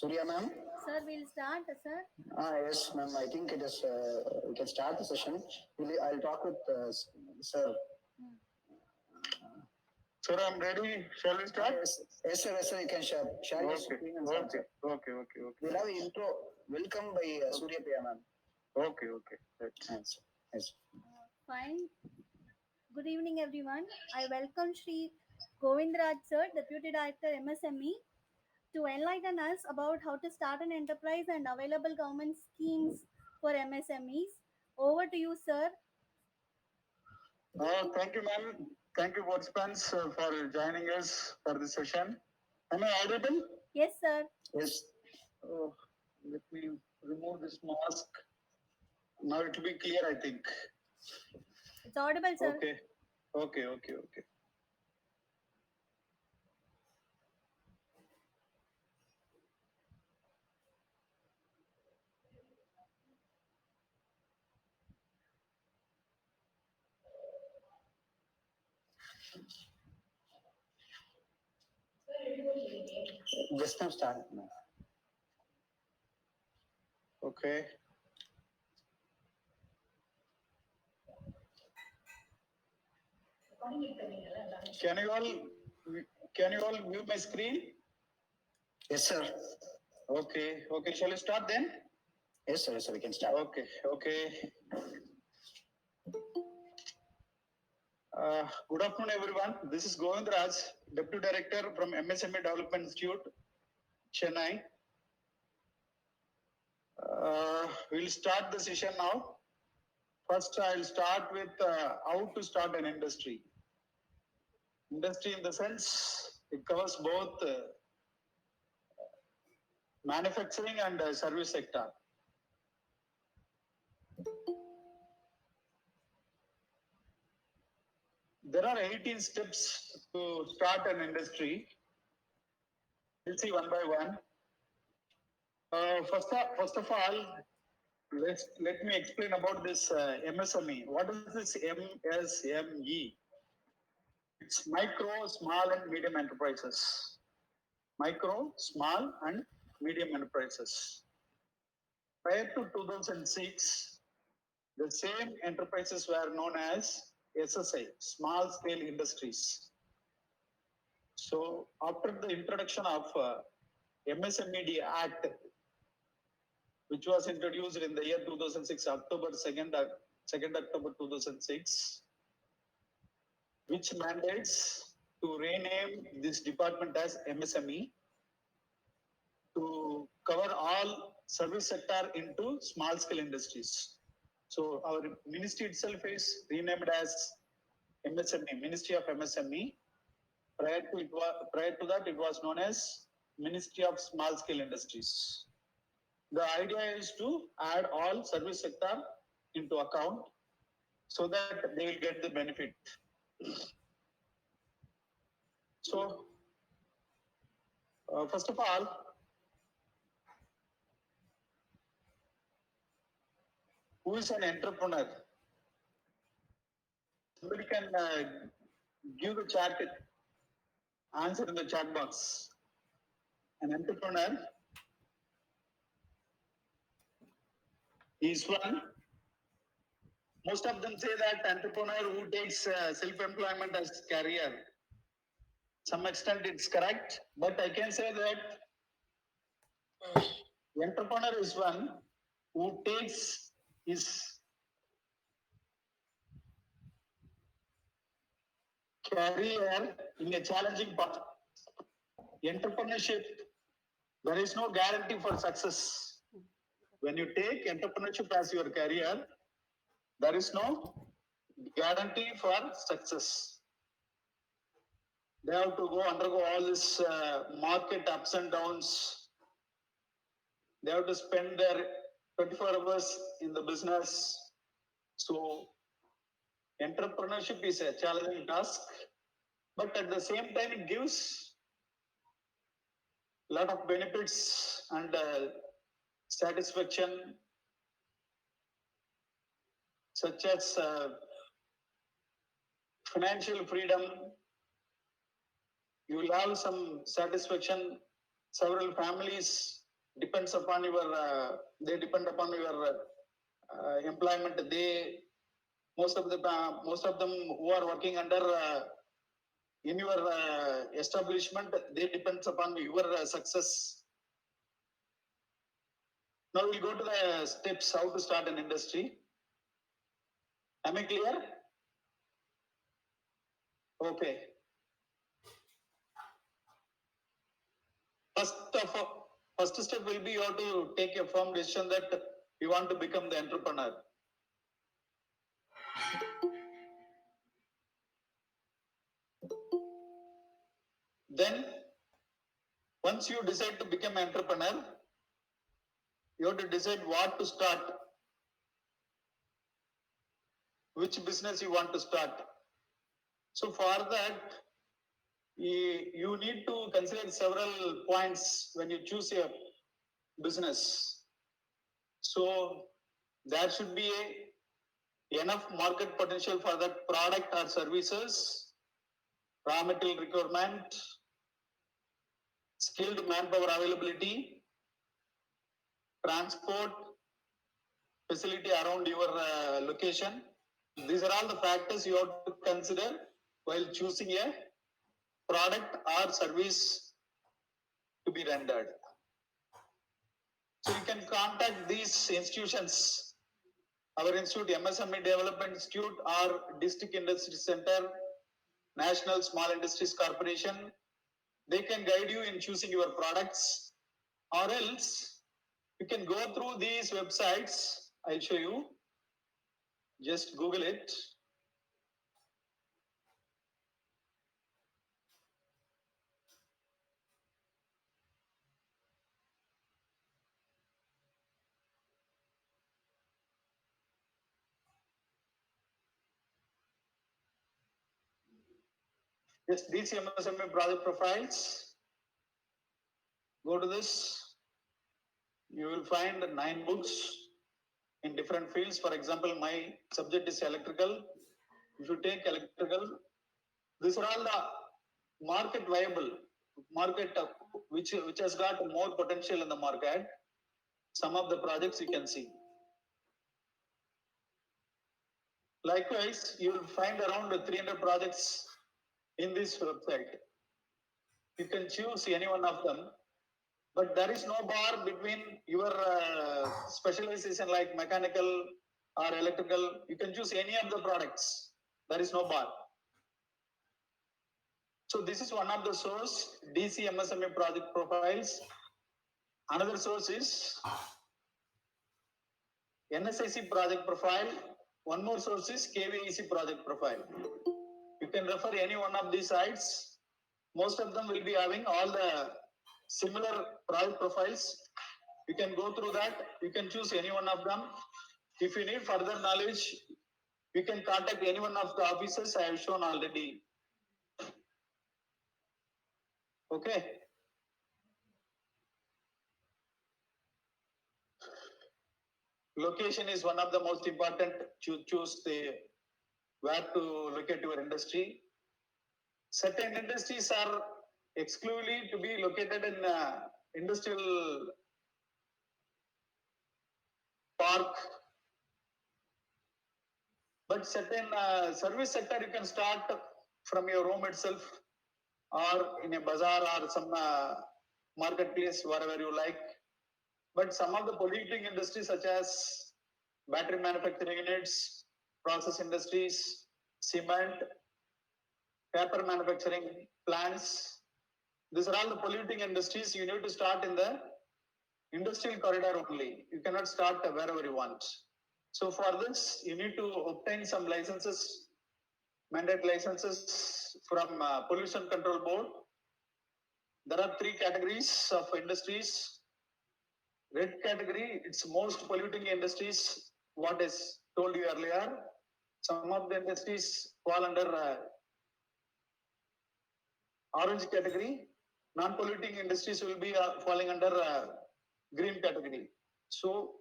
Surya ma'am? Sir, we'll start, sir. Yes, ma'am. I think it is. We can start the session. I'll talk with sir. Sir, I'm ready. Shall we start? Yes, sir. Yes, sir. You can share your Okay. screen and Okay. start. Okay. We'll have an intro. Welcome by Surya Priya ma'am. Okay. Right. Yes. Fine. Good evening, everyone. I welcome Sri Govindraj, sir, Deputy Director MSME, to enlighten us about how to start an enterprise and available government schemes for MSMEs. Over to you, sir. Thank you, ma'am. Thank you, participants, for joining us for this session. Am I audible? Yes, sir. Yes. Let me remove this mask. Now it will be clear, I think. It's audible, sir. Okay. Just now start. Okay. Can you all view my screen? Yes, sir. Okay. Shall we start then? Yes, sir. We can start. Okay. Good afternoon, everyone. This is Govindraj, Deputy Director from MSME Development Institute, Chennai. We'll start the session now. First, I'll start with how to start an industry. Industry, in the sense, it covers both manufacturing and service sector. There are 18 steps to start an industry. We'll see one by one. First of all, let me explain about this MSME. What is this MSME? It's micro, small, and medium enterprises. Micro, small, and medium enterprises. Prior to 2006, the same enterprises were known as SSI, Small Scale Industries. So after the introduction of MSMED Act, which was introduced in the year 2006, October 2nd October 2006, which mandates to rename this department as MSME to cover all service sector into small scale industries. So our ministry itself is renamed as MSME, Ministry of MSME. Prior to that, it was known as Ministry of Small Scale Industries. The idea is to add all service sector into account so that they will get the benefit. So, first of all, who is an entrepreneur? Somebody can give the chat answer in the chat box. An entrepreneur is one. Most of them say that entrepreneur who takes self-employment as career. Some extent it's correct, but I can say that entrepreneur is one who takes his career in a challenging path. Entrepreneurship, there is no guarantee for success. When you take entrepreneurship as your career, there is no guarantee for success. They have to undergo all this market ups and downs. They have to spend their 24 hours in the business. So entrepreneurship is a challenging task, but at the same time, it gives a lot of benefits and satisfaction, such as financial freedom. You will have some satisfaction. Several families depends upon your, they depend upon your employment. Most of them who are working under in your establishment, they depends upon your success. Now we'll go to the steps how to start an industry. Am I clear? Okay. First step will be you have to take a firm decision that you want to become the entrepreneur. Then, once you decide to become an entrepreneur, you have to decide what to start, which business you want to start. So for that, you need to consider several points when you choose a business. So there should be enough market potential for that product or services, raw material requirement, skilled manpower availability, transport, facility around your location. These are all the factors you have to consider while choosing a product or service to be rendered. So you can contact these institutions, our institute, MSME Development Institute or District Industry Center, National Small Industries Corporation. They can guide you in choosing your products, or else you can go through these websites. I'll show you. Just Google it. Just these MSME project profiles. Go to this. You will find 9 books in different fields. For example, my subject is electrical. If you take electrical, these are all the market viable, market which has got more potential in the market. Some of the projects you can see. Likewise, you will find around 300 projects in this website. You can choose any one of them, but there is no bar between your specialization like mechanical or electrical. You can choose any of the products. There is no bar. So this is one of the source, DC MSME project profiles. Another source is NSIC project profile. One more source is KVEC project profile. You can refer any one of these sites. Most of them will be having all the similar project profiles. You can go through that. You can choose any one of them. If you need further knowledge, you can contact any one of the officers I have shown already. Okay. Location is one of the most important to choose where to locate your industry. Certain industries are exclusively to be located in industrial park, but certain service sector you can start from your home itself or in a bazaar or some marketplace, wherever you like. But some of the polluting industries such as battery manufacturing units, process industries, cement, paper manufacturing plants, these are all the polluting industries. You need to start in the industrial corridor only. You cannot start wherever you want. So for this, you need to obtain some licenses, mandate licenses from Pollution Control Board. There are 3 categories of industries. Red category, it's most polluting industries, what is told you earlier. Some of the industries fall under orange category. Non-polluting industries will be falling under green category. So,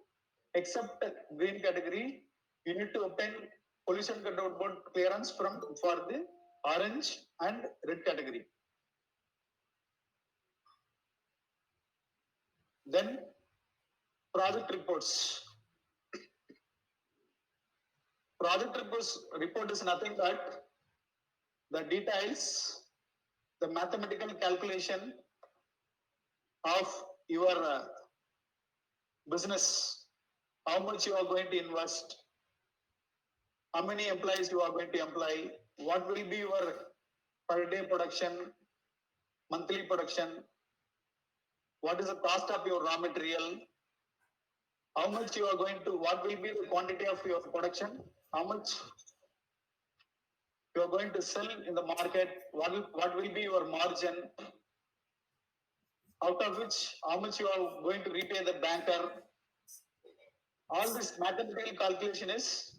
except green category, you need to obtain Pollution Control Board clearance for the orange and red category. Then project reports. Project report is nothing but the details, the mathematical calculation of your business, how much you are going to invest, how many employees you are going to employ, what will be your per day production, monthly production, what is the cost of your raw material, how much you are going to, what will be the quantity of your production, how much you are going to sell in the market, what will be your margin, out of which how much you are going to repay the banker. All this mathematical calculation is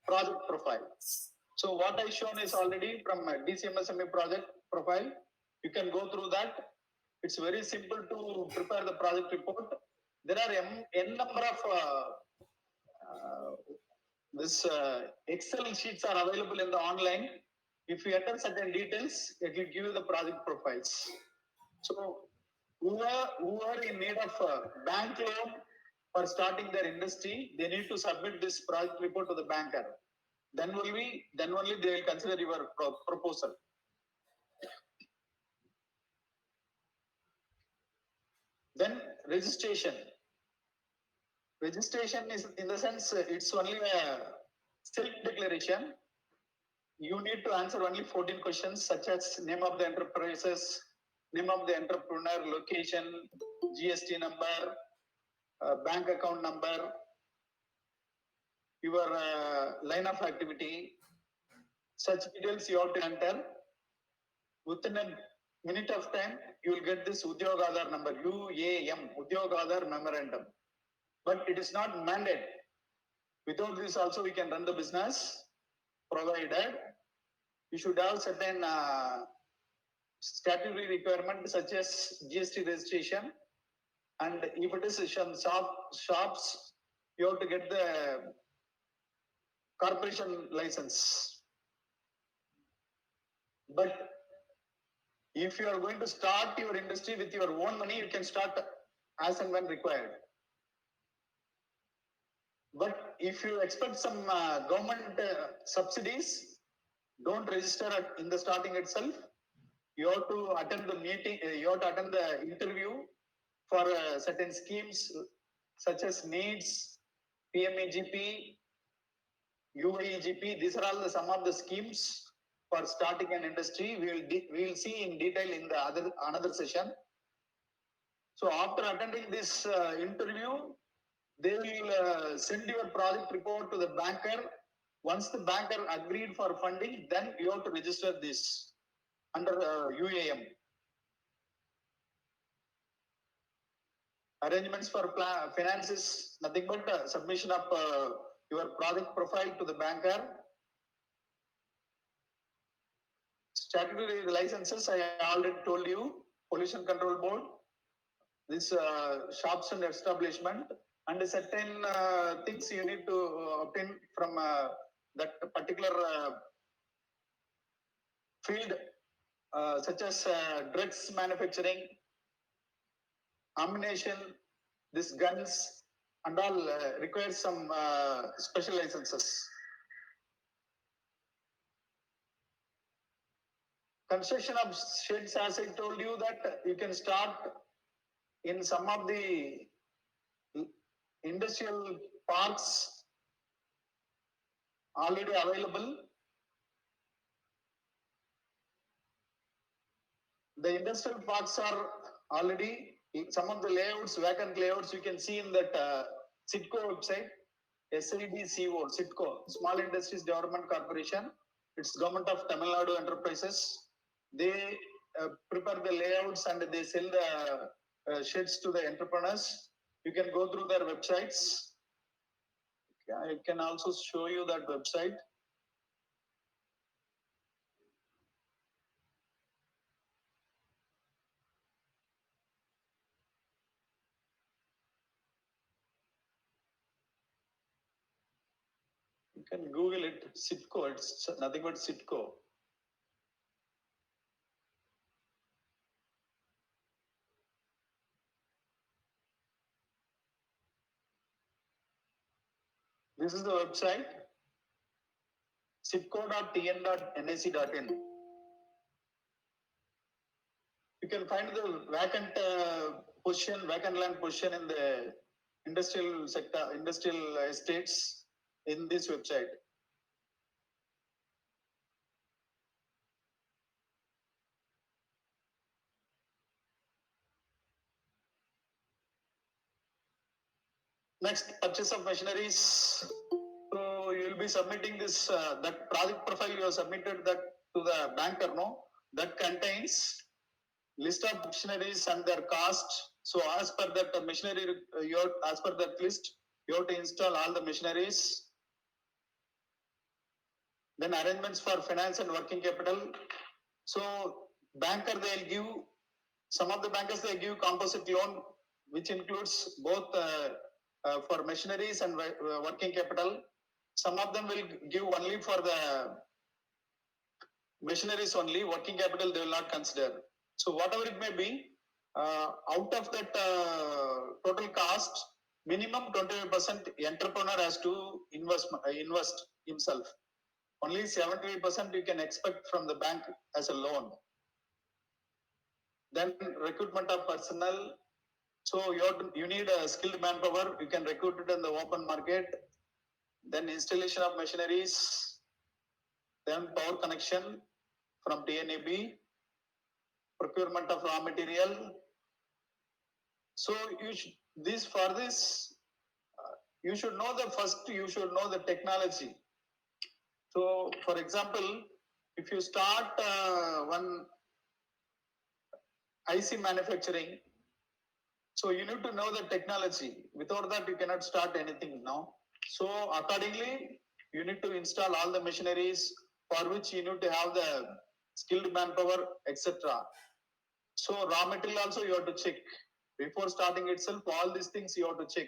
project profile. So what I shown is already from DCMSME project profile. You can go through that. It's very simple to prepare the project report. There are n number of Excel sheets are available in the online. If you enter certain details, it will give you the project profiles. So who are in need of bank loan for starting their industry, they need to submit this project report to the banker. Then only they will consider your proposal. Then registration. Registration is in the sense it's only a self-declaration. You need to answer only 14 questions such as name of the enterprises, name of the entrepreneur, location, GST number, bank account number, your line of activity. Such details you have to enter. Within a minute of time, you will get this Udyog Aadhar number, UAM, Udyog Aadhar memorandum. But it is not mandate. Without this also we can run the business, provided you should have certain statutory requirement such as GST registration, and if it is some shops, you have to get the corporation license. But if you are going to start your industry with your own money, you can start as and when required. But if you expect some government subsidies, don't register in the starting itself. You have to attend the meeting, you have to attend the interview for certain schemes such as NEEDS, PMEGP, UAEGP. These are all some of the schemes for starting an industry. We will see in detail in the another session. So after attending this interview, they will send your project report to the banker. Once the banker agreed for funding, then you have to register this under UAM. Arrangements for finance is nothing but submission of your project profile to the banker. Statutory licenses, I already told you, Pollution Control Board, this shops and establishment, and certain things you need to obtain from that particular field, such as drugs manufacturing, ammunition, these guns, and all require some special licenses. Construction of sheds, as I told you, that you can start in some of the industrial parks already available. The industrial parks are already, some of the layouts, vacant layouts, you can see in that SIDCO website, SIDCO, SIDCO, Small Industries Development Corporation. It's Government of Tamil Nadu Enterprises. They prepare the layouts and they sell the sheds to the entrepreneurs. You can go through their websites. I can also show you that website. You can Google it, SIDCO, it's nothing but SIDCO. This is the website cipco.tn.nac.in. You can find the vacant vacant land position in the industrial sector, industrial estates in this website. Next, purchase of machineries. So you will be submitting this that project profile you have submitted that to the banker, no? That contains list of machineries and their cost. So as per that machinery, as per that list, you have to install all the machineries. Then arrangements for finance and working capital. So banker they'll give, some of the bankers they give composite loan, which includes both for machineries and working capital. Some of them will give only for the machineries only, working capital they will not consider. So whatever it may be, out of that total cost, minimum 25% entrepreneur has to invest himself. Only 70% you can expect from the bank as a loan. Then recruitment of personnel. So you need a skilled manpower. You can recruit it in the open market. Then installation of machineries. Then power connection from TNAB. Procurement of raw material. So you should you should know you should know the technology. So for example, if you start one IC manufacturing, so you need to know the technology. Without that, you cannot start anything now. So accordingly, you need to install all the machineries for which you need to have the skilled manpower, etc. So raw material also you have to check. Before starting itself, all these things you have to check.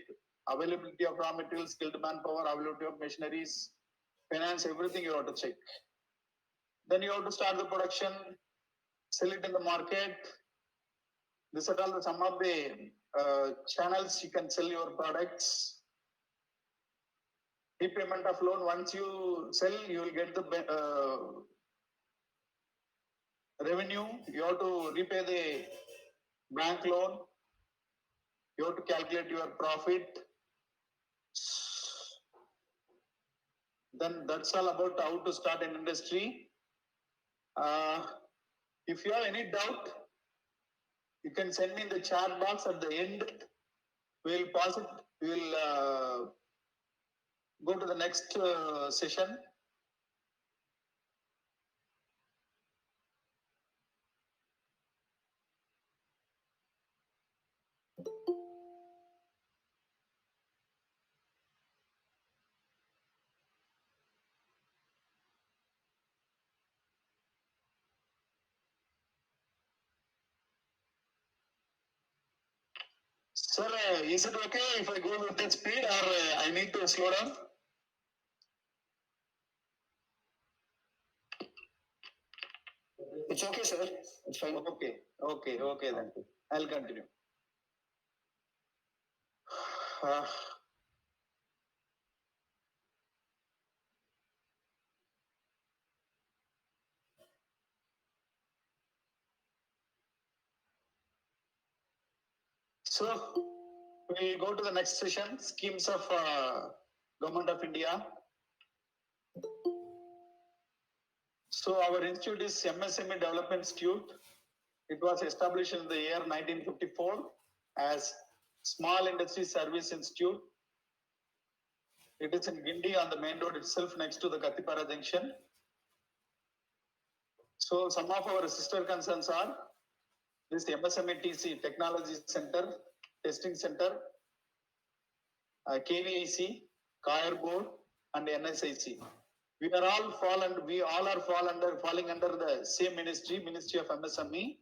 Availability of raw material, skilled manpower, availability of machineries, finance, everything you have to check. Then you have to start the production, sell it in the market. These are all some of the channels you can sell your products. Repayment of loan, once you sell, you will get the revenue. You have to repay the bank loan. You have to calculate your profit. Then that's all about how to start an industry. If you have any doubt, you can send me in the chat box at the end. We'll pause it. We'll go to the next session. Sir, is it okay if I go with that speed or I need to slow down? It's okay, sir. It's fine. Okay then. I'll continue. So we'll go to the next session, schemes of Government of India. So our institute is MSME Development Institute. It was established in the year 1954 as Small Industry Service Institute. It is in Guindy on the main road itself next to the Katipara Junction. So some of our sister concerns are this MSMETC Technology Center, Testing Center, KVIC, Kaya Board, and NSIC. We all are falling under the same ministry of MSME.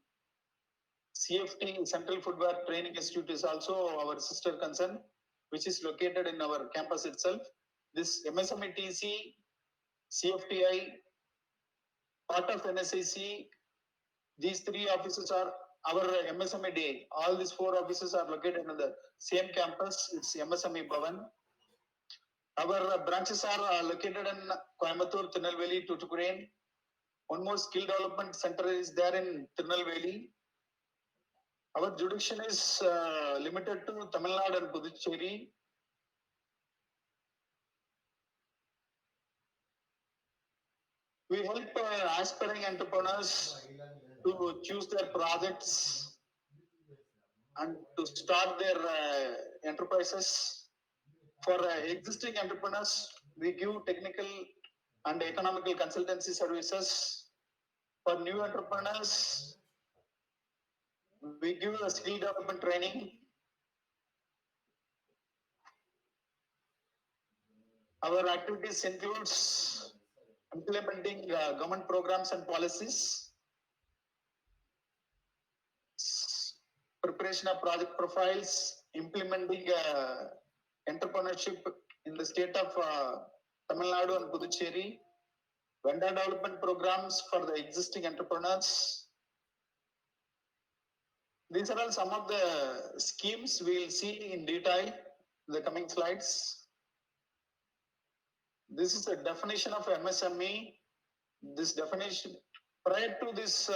CFT, Central Footwear Training Institute, is also our sister concern, which is located in our campus itself. This MSMETC, CFTI, part of NSIC, these three offices are our MSMEDA. All these four offices are located in the same campus. It's MSME Bhavan. Our branches are located in Coimbatore, Tirunelveli, Tuticorin. One more skill development center is there in Tirunelveli. Our jurisdiction is limited to Tamil Nadu and Puducherry. We help aspiring entrepreneurs to choose their projects and to start their enterprises. For existing entrepreneurs, we give technical and economical consultancy services. For new entrepreneurs, we give a skill development training. Our activities includes implementing government programs and policies, preparation of project profiles, implementing entrepreneurship in the state of Tamil Nadu and Puducherry, vendor development programs for the existing entrepreneurs. These are all some of the schemes we will see in detail in the coming slides. This is the definition of MSME. This definition, prior to this,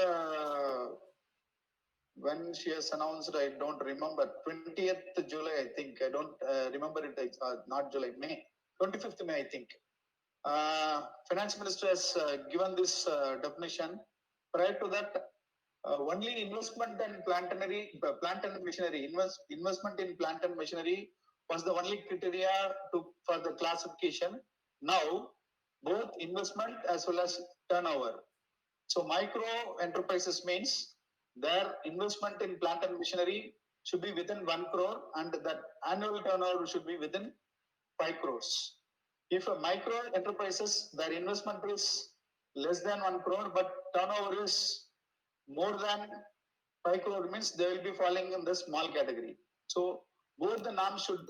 when she has announced, I don't remember, 20th July, I think. I don't remember it, not July, May, 25th May, I think. Finance Minister has given this definition. Prior to that, only investment and plant and machinery, investment in plant and machinery was the only criteria for the classification. Now, both investment as well as turnover. So micro enterprises means their investment in plant and machinery should be within 1 crore and that annual turnover should be within 5 crores. If a micro enterprises, their investment is less than 1 crore, but turnover is more than 5 crore, means they will be falling in the small category. So both the norms should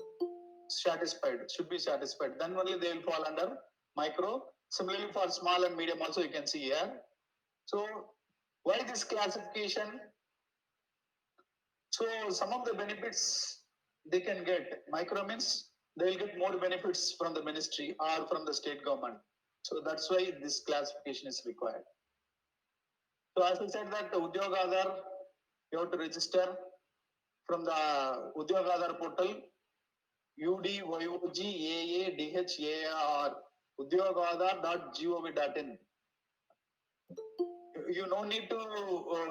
be satisfied. Then only they will fall under micro. Similarly for small and medium also you can see here. So why this classification? So some of the benefits they can get. Micro means they will get more benefits from the ministry or from the state government. So that's why this classification is required. So as I said that Udyog Aadhar, you have to register from the Udyog Aadhar portal, UDYOGAADHAR, udyogaadhar.gov.in. You no need to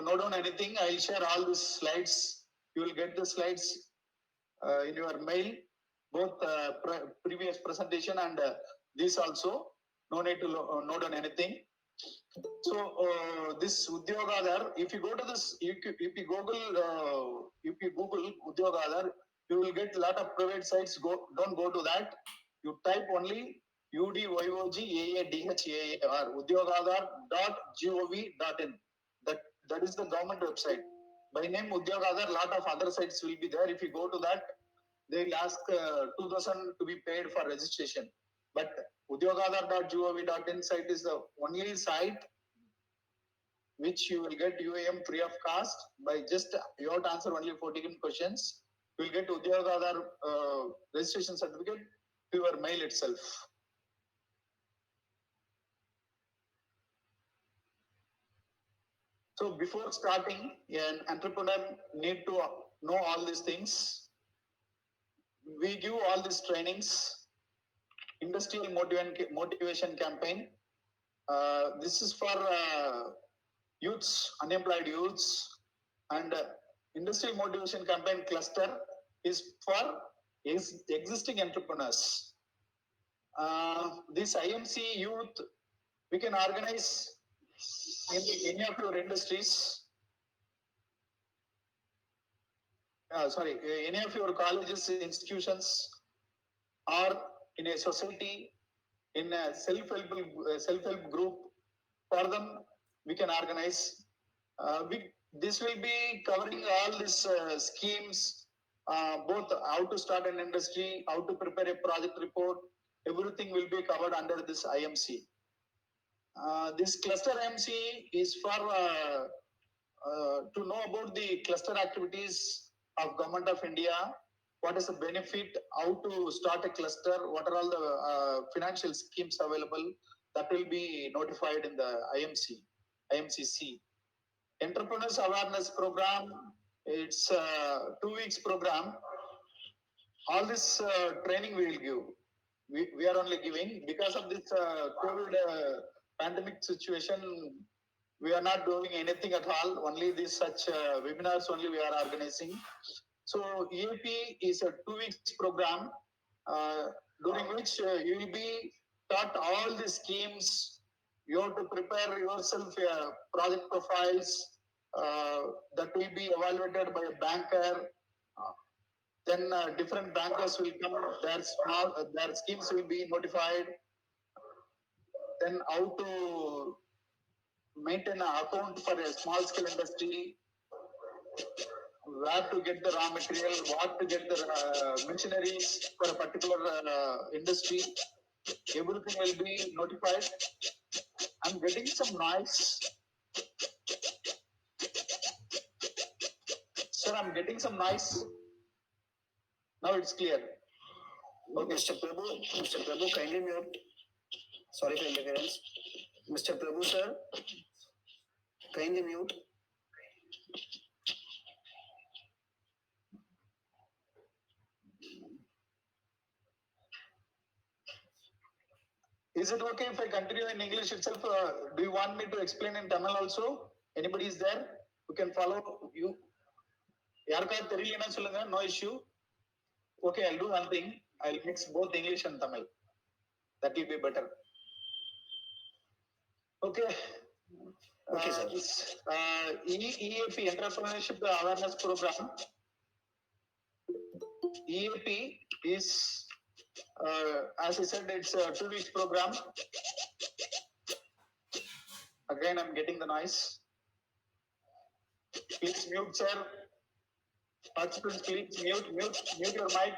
note down anything. I'll share all these slides. You will get the slides in your mail, both previous presentation and this also. No need to note down anything. So this Udyog Aadhar, if you go to this, if you Google Udyog Aadhar, you will get a lot of private sites. Don't go to that. You type only UDYOGAADHAR, udyogaadhar.gov.in. That is the government website. By name Udyog Aadhar, lot of other sites will be there. If you go to that, they will ask 2,000 to be paid for registration. But udyogaadhar.gov.in site is the only site which you will get UAM free of cost by just you have to answer only 14 questions. You will get Udyog Aadhar registration certificate to your mail itself. So before starting, an entrepreneur need to know all these things. We give all these trainings. Industrial motivation campaign. This is for youths, unemployed youths, and industrial motivation campaign cluster is for existing entrepreneurs. This IMC youth, we can organize in any of your industries. Any of your colleges, institutions, or in a society, in a self-help group. For them, we can organize. This will be covering all these schemes, both how to start an industry, how to prepare a project report. Everything will be covered under this IMC. This cluster IMC is for to know about the cluster activities of Government of India, what is the benefit, how to start a cluster, what are all the financial schemes available, that will be notified in the IMCC. Entrepreneurs Awareness Program, it's a 2 weeks program. All this training we will give. We are only giving because of this COVID pandemic situation. We are not doing anything at all. Only this such webinars only we are organizing. So EAP is a 2 weeks program during which you will be taught all the schemes. You have to prepare yourself project profiles that will be evaluated by a banker. Then different bankers will come. Their schemes will be notified. Then how to maintain an account for a small scale industry, where to get the raw material, what to get the machineries for a particular industry. Everything will be notified. I'm getting some noise. Sir, I'm getting some noise. Now it's clear. Okay, Mr. Prabhu, kindly mute. Sorry for interference. Mr. Prabhu, sir, kindly mute. Is it okay if I continue in English itself? Do you want me to explain in Tamil also? Anybody is there who can follow you? யாருக்காவது தெரியலன்னா சொல்லுங்க, no issue. Okay, I'll do one thing. I'll mix both English and Tamil. That will be better. Okay. Okay, sir. This EAP, Entrepreneurship Awareness Program. EAP is, as I said, it's a 2 weeks program. Again, I'm getting the noise. Please mute, sir. Participants, please mute your mic.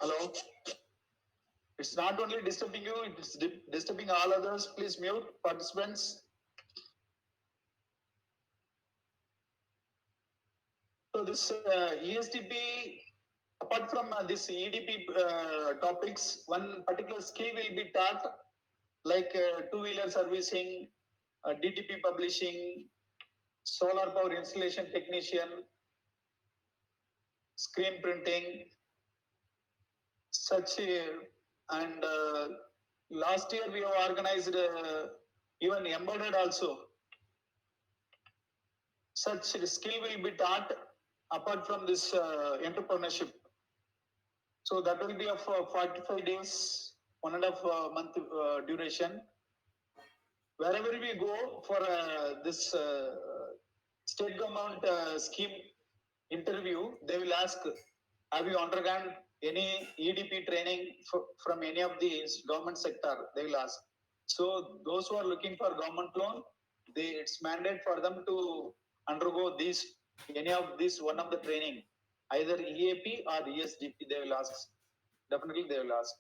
Hello. It's not only disturbing you, it's disturbing all others. Please mute participants. So this ESDP, apart from this EDP topics, one particular skill will be taught, like two-wheeler servicing, DTP publishing, solar power installation technician, screen printing, such. And last year we have organized even embedded also. Such skill will be taught apart from this entrepreneurship. So that will be of 45 days, 1.5 month duration. Wherever we go for this state government scheme interview, they will ask, have you undergone any EDP training from any of the government sector? They will ask. So those who are looking for government loan, it's mandate for them to undergo any of this one of the training, either EAP or ESDP. They will ask. Definitely they will ask.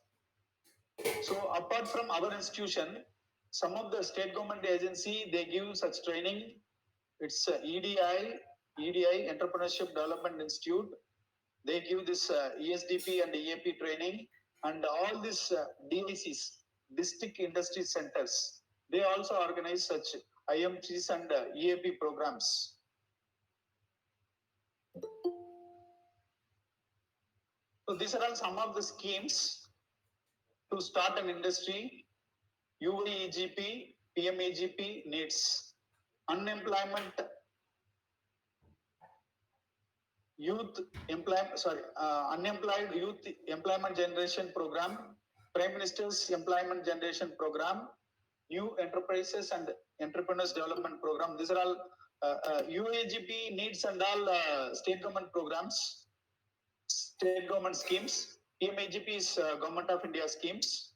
So apart from our institution, some of the state government agency, they give such training. It's EDI, Entrepreneurship Development Institute. They give this ESDP and EAP training, and all these DICs, district industry centers, they also organize such IMCs and EAP programs. So these are all some of the schemes to start an industry. UEGP, PMEGP needs unemployment. Unemployed Youth Employment Generation Program, Prime Minister's Employment Generation Program, New Enterprises and Entrepreneurs Development Program. These are all UAGP needs and all state government programs, state government schemes. PMAGP is Government of India schemes.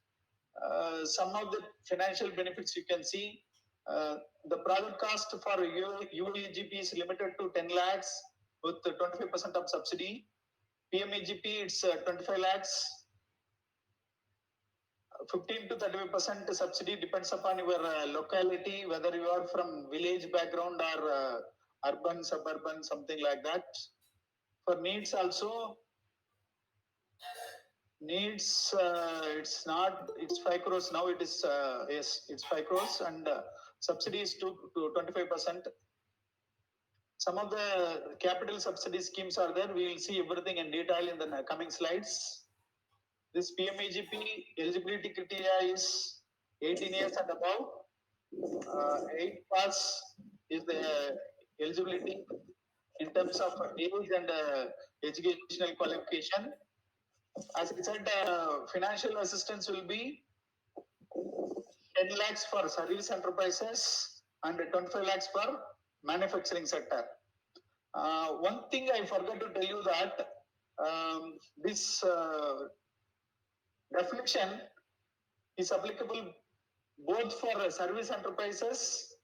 Some of the financial benefits you can see. The project cost for UAGP is limited to 10 lakhs. With 25% of subsidy. PMEGP, it's 25 lakhs. 15 to 35% subsidy depends upon your locality, whether you are from village background or urban, suburban, something like that. For needs also, needs, it's 5 crores now. It is, yes, it's 5 crores, and subsidy is to 25%. Some of the capital subsidy schemes are there. We will see everything in detail in the coming slides. This PMEGP eligibility criteria is 18 years and above. 8 pass is the eligibility in terms of age and educational qualification. As I said, financial assistance will be 10 lakhs for service enterprises and 25 lakhs for manufacturing sector. One thing I forgot to tell you that this definition is applicable both for service enterprises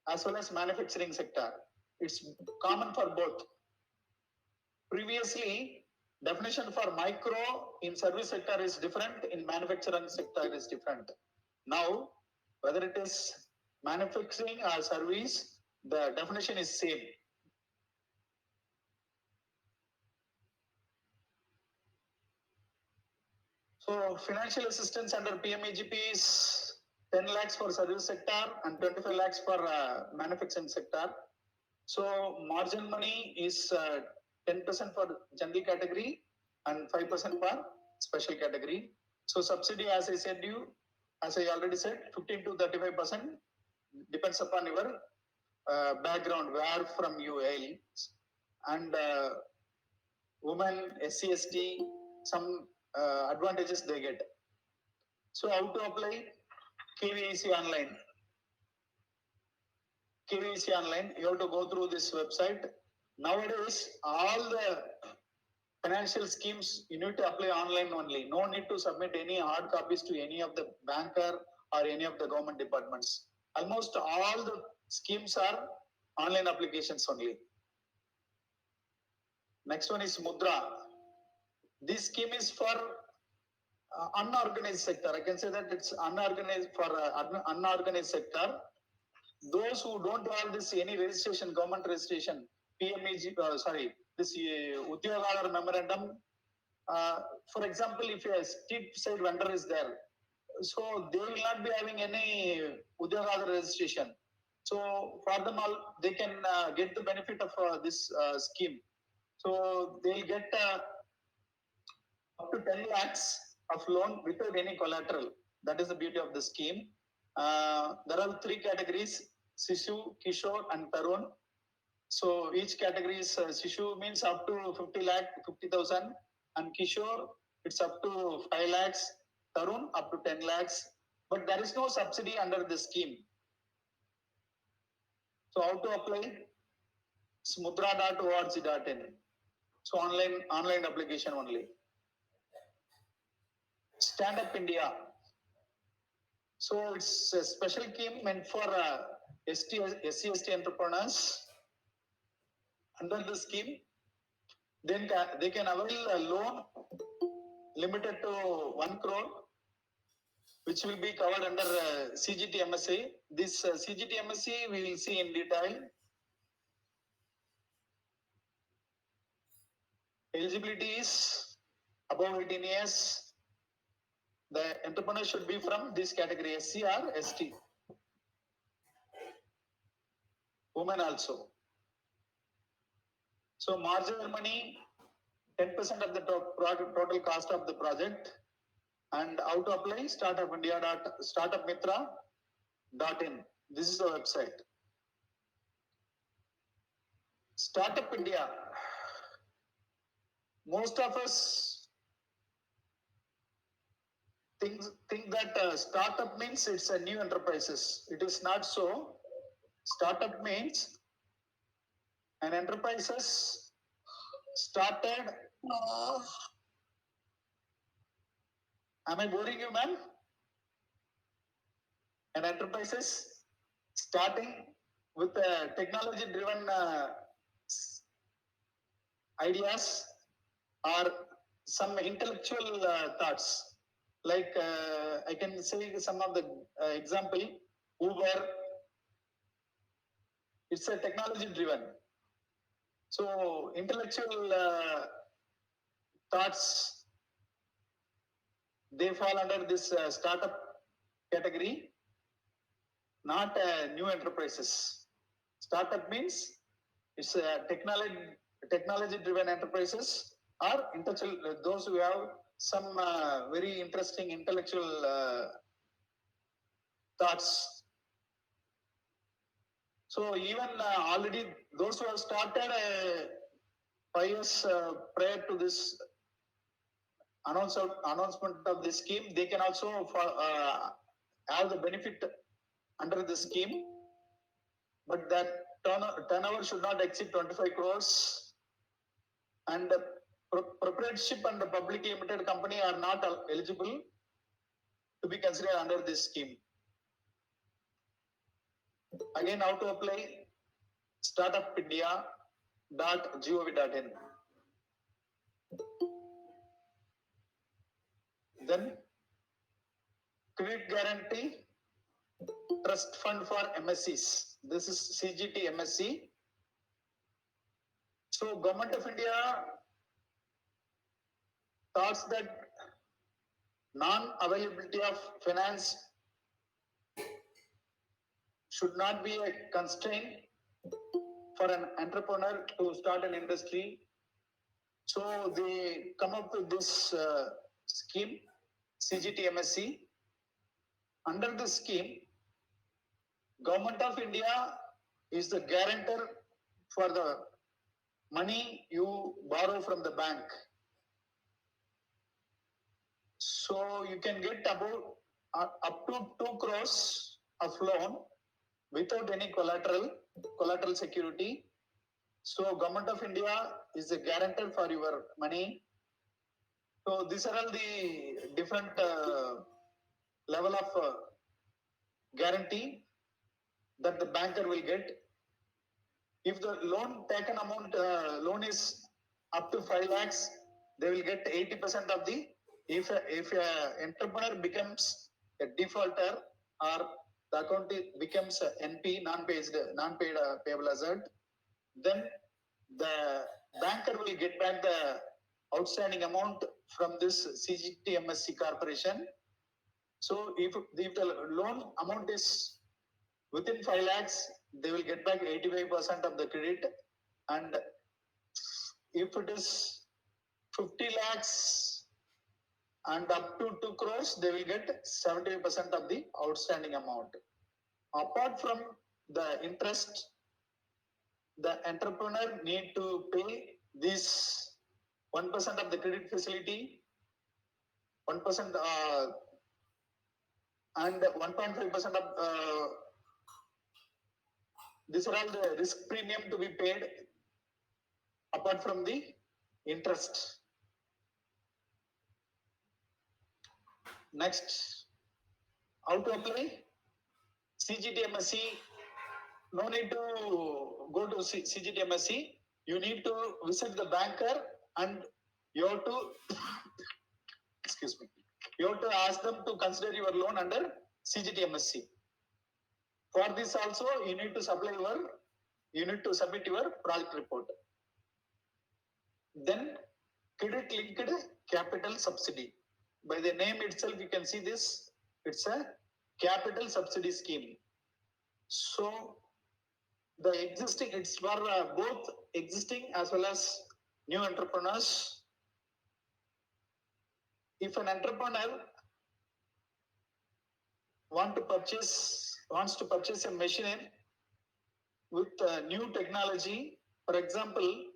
as well as manufacturing sector. It's common for both. Previously, definition for micro in service sector is different, in manufacturing sector is different. Now, whether it is manufacturing or service, the definition is same. So financial assistance under PMEGP is 10 lakhs for service sector and 25 lakhs for manufacturing sector. So margin money is 10% for general category and 5% for special category. So subsidy, as I already said, 15 to 35% depends upon your background, where from you hail, and women, SC, ST, some advantages they get. So how to apply? KVC online. KVC online, you have to go through this website. Nowadays, all the financial schemes you need to apply online only. No need to submit any hard copies to any of the banker or any of the government departments. Almost all the schemes are online applications only. Next one is Mudra. This scheme is for unorganized sector. I can say that it's unorganized for unorganized sector. Those who don't have this any registration, government registration, PMEG, this Udyogadatar memorandum. For example, if a steep side vendor is there, so they will not be having any Udyogadatar registration. So for them all, they can get the benefit of this scheme. So they'll get up to 10 lakhs of loan without any collateral. That is the beauty of the scheme. There are 3 categories: Sishu, Kishore, and Tarun. So each category is Sishu means up to 50,000, and Kishore it's up to 5 lakhs, Tarun up to 10 lakhs. But there is no subsidy under the scheme. So how to apply? Smudra.org.in. So online application only. Stand Up India. So it's a special scheme meant for SC entrepreneurs. Under the scheme, then they can avail a loan limited to 1 crore, which will be covered under CGT MSA. This CGT MSA we will see in detail. Eligibility is above 18 years. The entrepreneur should be from this category, SC or ST. Women also. So marginal money, 10% of the total cost of the project. And how to apply? Startupmitra.in. This is the website. Startup India. Most of us think that startup means it's a new enterprises. It is not so. Startup means an enterprises started. Am I boring you, man? An enterprises starting with technology-driven ideas or some intellectual thoughts. Like I can say some of the example: Uber, It's a technology driven. So intellectual thoughts, they fall under this startup category, not new enterprises. Startup means it's a technology driven enterprises or intellectual, those who have some very interesting intellectual thoughts. So even already those who have started 5 years prior to this announcement of this scheme, they can also have the benefit under the scheme, but that turnover should not exceed 25 crores, and the proprietorship and the public limited company are not eligible to be considered under this scheme. Again, how to apply? startupindia.gov.in. Then credit guarantee trust fund for MSCs. This is CGT MSC. So Government of India thoughts that non-availability of finance should not be a constraint for an entrepreneur to start an industry. So they come up with this scheme, CGT MSC. Under this scheme, Government of India is the guarantor for the money you borrow from the bank. So you can get about up to 2 crores of loan without any collateral security. So Government of India is the guarantor for your money. So these are all the different level of guarantee that the banker will get. If the loan taken amount loan is up to 5 lakhs, they will get 80% of the. If a entrepreneur becomes a defaulter or the account becomes a NP, non-paid payable asset, then the banker will get back the outstanding amount from this CGT MSC corporation. So if the loan amount is within 5 lakhs, they will get back 85% of the credit, and if it is 50 lakhs and up to 2 crores, they will get 70% of the outstanding amount. Apart from the interest, the entrepreneur need to pay this 1% of the credit facility, 1% and 1.5% of these are all the risk premium to be paid apart from the interest. Next, how to apply? CGT MSC, no need to go to CGT MSC. You need to visit the banker and you have to, excuse me, you have to ask them to consider your loan under CGT MSC. For this also, you need to submit your project report. Then credit linked capital subsidy. By the name itself, you can see this. It's a capital subsidy scheme. So the existing, it's for both existing as well as new entrepreneurs. If an entrepreneur wants to purchase a machine with new technology, for example,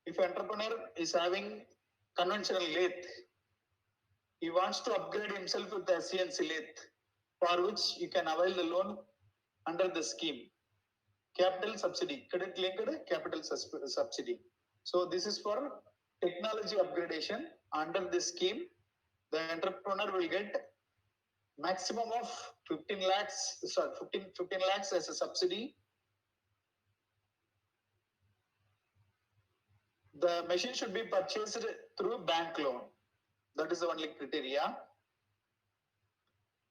if an entrepreneur is having conventional lathe, he wants to upgrade himself with a CNC lathe, for which you can avail the loan under the scheme. Capital subsidy, credit linked capital subsidy. So this is for technology upgradation. Under this scheme, the entrepreneur will get maximum of 15 lakhs as a subsidy. The machine should be purchased through bank loan. That is the only criteria.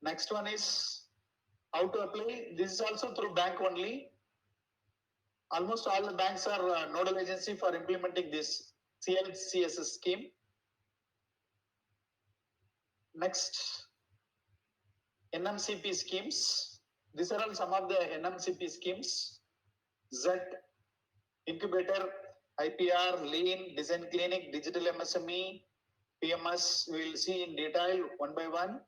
Next one is how to apply. This is also through bank only. almost all the banks are nodal agency for implementing this CLCSS scheme. Next, NMCP schemes. These are all some of the NMCP schemes. Z, Incubator, IPR, Lean, Design Clinic, Digital MSME, PMS, we will see in detail one by one.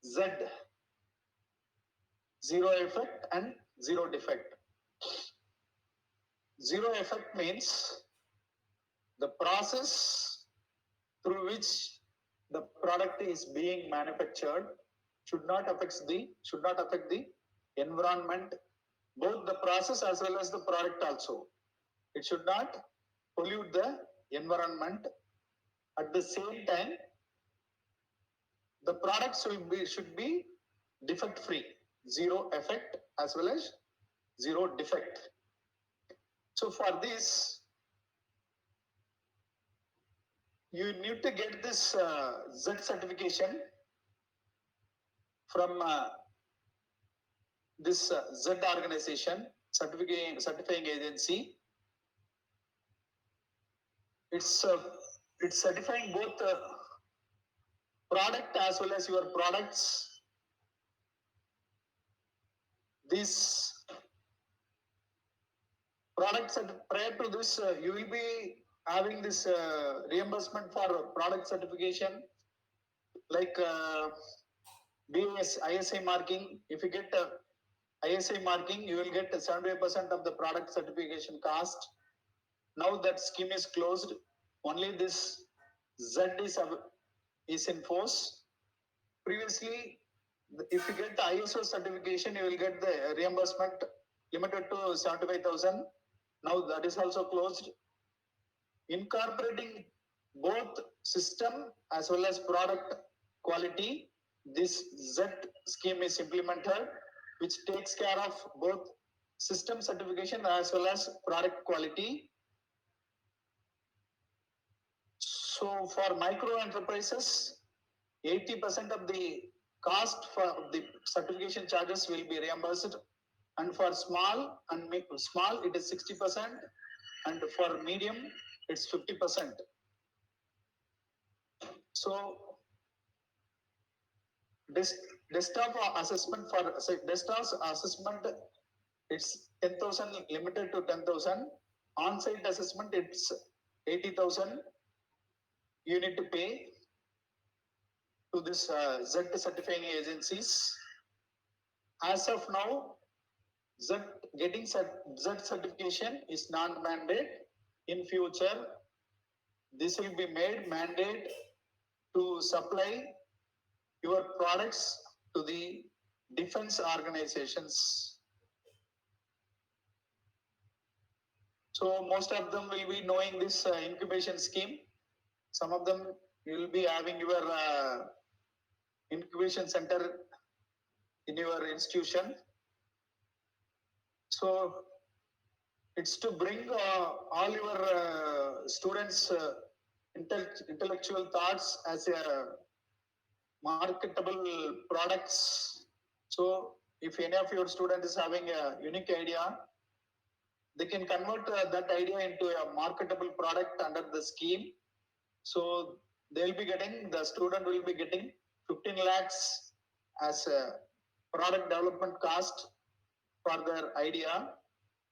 Z, zero effect and zero defect. Zero effect means the process through which the product is being manufactured should not affect the environment, both the process as well as the product also. It should not pollute the environment. At the same time, the products should be defect free, zero effect as well as zero defect. So for this, you need to get this Z certification from this Z organization, certifying agency. It's certifying both product as well as your products. These products, prior to this, you will be having this reimbursement for product certification, like BS, ISI marking. If you get ISI marking, you will get 75% of the product certification cost. Now that scheme is closed, only this Z is in force. Previously, if you get the ISO certification, you will get the reimbursement limited to 75,000. Now that is also closed. Incorporating both system as well as product quality, this Z scheme is implemented, which takes care of both system certification as well as product quality. So for micro enterprises, 80% of the cost for the certification charges will be reimbursed, and for small it is 60%, and for medium it's 50%. So desktop assessment, it's 10,000, limited to 10,000. On-site assessment, it's 80,000. You need to pay to this Z certifying agencies. As of now, getting Z certification is non-mandate. In future, this will be made mandate to supply your products to the defense organizations. So most of them will be knowing this incubation scheme. Some of them you will be having your incubation center in your institution. So it's to bring all your students' intellectual thoughts as a marketable products. So if any of your student is having a unique idea, they can convert that idea into a marketable product under the scheme. So the student will be getting 15 lakhs as a product development cost for their idea.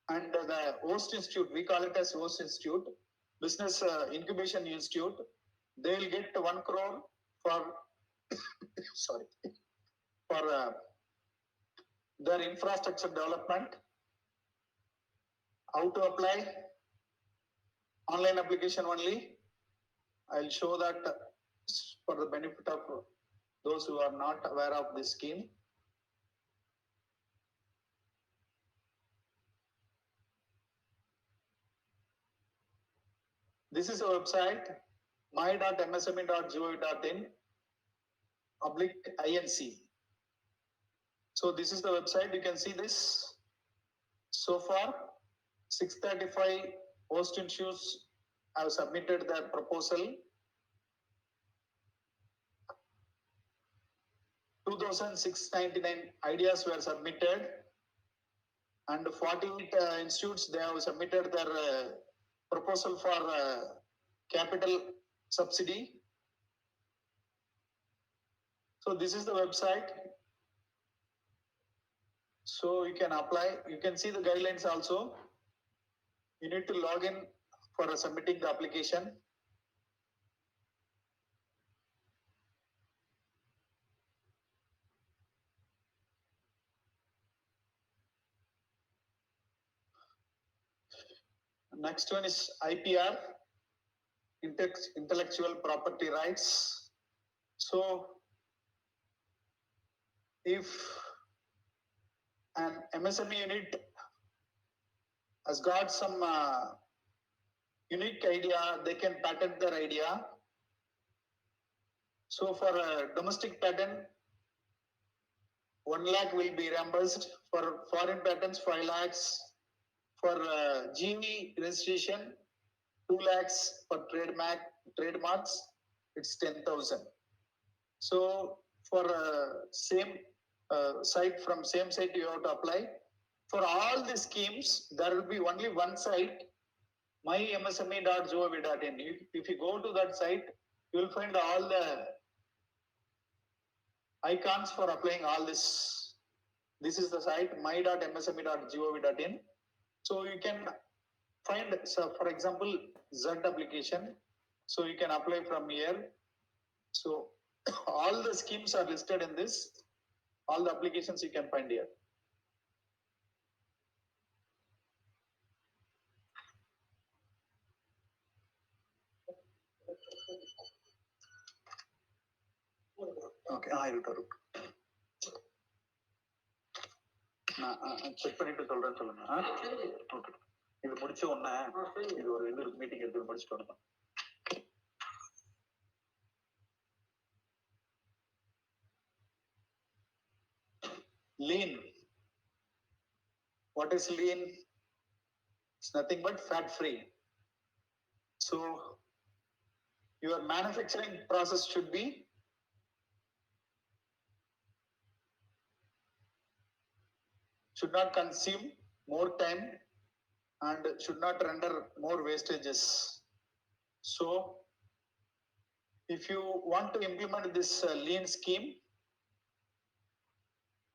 And the host institute, we call it as host institute, business incubation institute, they will get 1 crore for for their infrastructure development. How to apply? Online application only. I'll show that for the benefit of those who are not aware of this scheme. This is a website, my.msme.gov.in/INC. So this is the website. You can see this. So far, 635 host institutes have submitted their proposal. 2,699 ideas were submitted. and 48 institutes, they have submitted their proposal for capital subsidy. So this is the website. So you can apply, you can see the guidelines also. You need to log in for submitting the application. Next one is IPR, intellectual property rights. So if an MSME unit has got some unique idea, they can patent their idea. So for a domestic patent, 1 lakh will be reimbursed. For foreign patents, 5 lakhs. For GE registration, 2 lakhs. For trademarks, it's 10,000. So for same site, from same site you have to apply. For all the schemes, there will be only one site, mymsme.gov.in. If you go to that site, you will find all the icons for applying all this. This is the site, my.msme.gov.in. So you can find, so for example, Z application. So you can apply from here. So all the schemes are listed in this. All the applications you can find here. Okay, I will tell you. நான் check பண்ணிட்டு சொல்றேன்னு சொல்லுங்க. Okay, இது முடிச்ச உடனே இது ஒரு meeting எடுத்து முடிச்சுட்டு வரணும். Lean. What is lean? It's nothing but fat free. So your manufacturing process should not consume more time and should not render more wastages. So if you want to implement this lean scheme,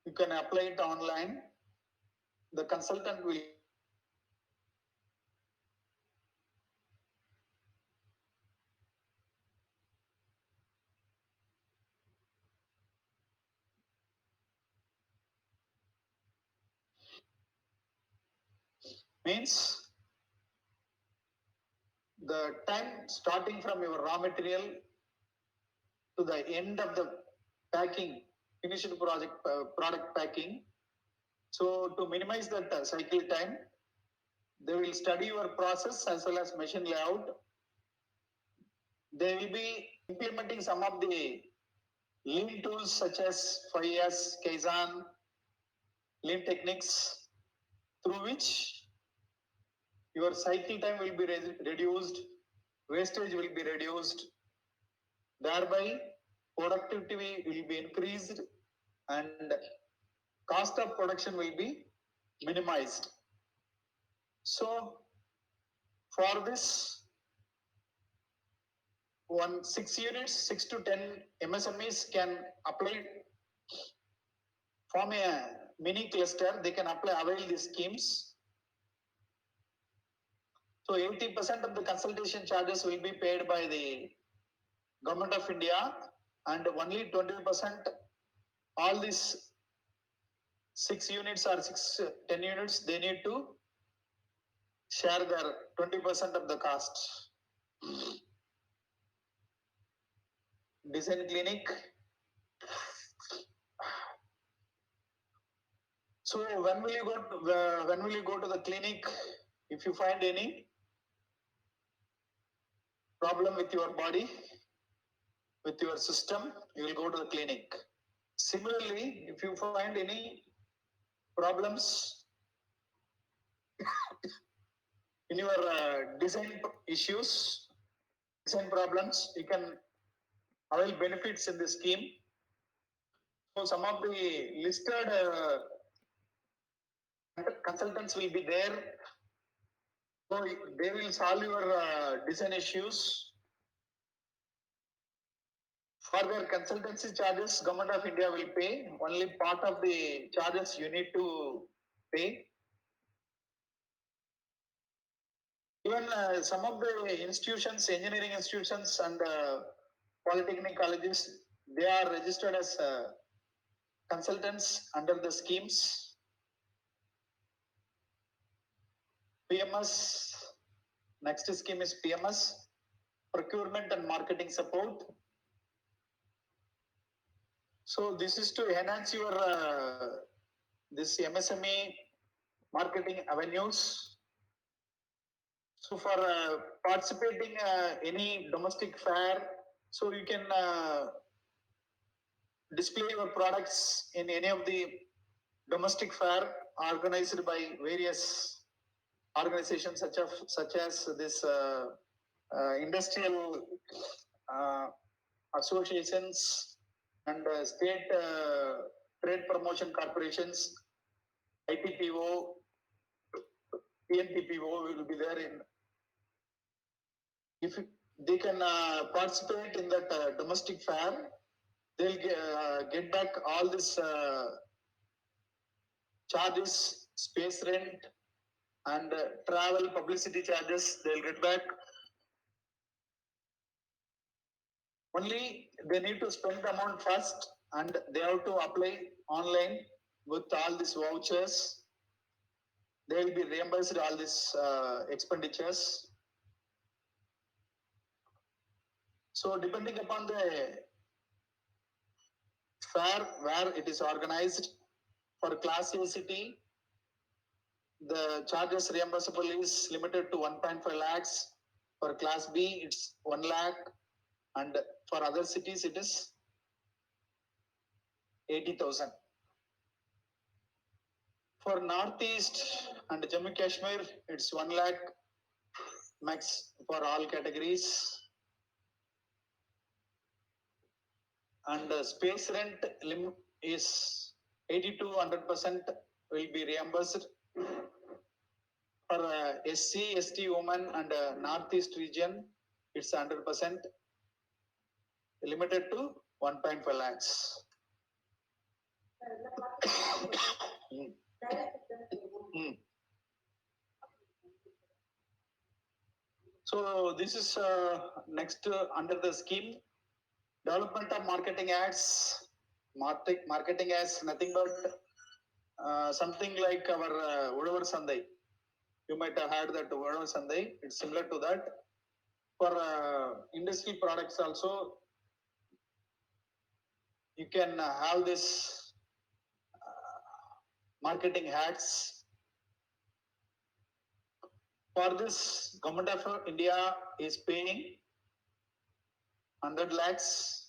you can apply it online. The consultant will means the time starting from your raw material to the end of the packing, finished product packing. So to minimize that cycle time, they will study your process as well as machine layout. They will be implementing some of the lean tools such as 5S, Kaizen, lean techniques, through which your cycle time will be reduced, wastage will be reduced, thereby productivity will be increased and cost of production will be minimized. So for this, 6 units, 6 to 10 MSMEs can apply, form a mini cluster. They can avail these schemes. So 80% of the consultation charges will be paid by the Government of India, and only 20%, all these 6 units or 10 units, they need to share their 20% of the cost. Design clinic. So when will you go to the clinic? If you find any problem with your body, with your system, you will go to the clinic. Similarly, if you find any problems in your design issues, design problems, you can avail benefits in the scheme. So some of the listed consultants will be there. So they will solve your design issues. For their consultancy charges, Government of India will pay. Only part of the charges you need to pay. Even some of the institutions, engineering institutions and polytechnic colleges, they are registered as consultants under the schemes. PMS, next scheme is PMS, procurement and marketing support. So this is to enhance your this MSME marketing avenues. So for participating any domestic fair, so you can display your products in any of the domestic fair organized by various organizations such as this industrial uh, associations and state trade promotion corporations, ITPO, PNTPO will be there in. If they can participate in that domestic fair, they'll get back all this charges, space rent, and travel publicity charges. They'll get back. Only they need to spend the amount first, and they have to apply online with all these vouchers. They will be reimbursed all these expenditures. So depending upon the fair where it is organized, for Class A city, the charges reimbursable is limited to 1.5 lakhs. For Class B, it's 1 lakh, and for other cities, it is 80,000. For Northeast and Jammu Kashmir, it's 1 lakh max for all categories. And space rent limit is 80 to 100% will be reimbursed. For SC, ST women and Northeast region, it's 100%, limited to 1.5 lakhs. So this is next under the scheme, development of marketing ads. Marketing ads nothing but something like our Udavar Sandai. You might have heard that Udavar Sandai. It's similar to that. For industry products also, you can have this marketing ads. For this, Government of India is paying 100 lakhs.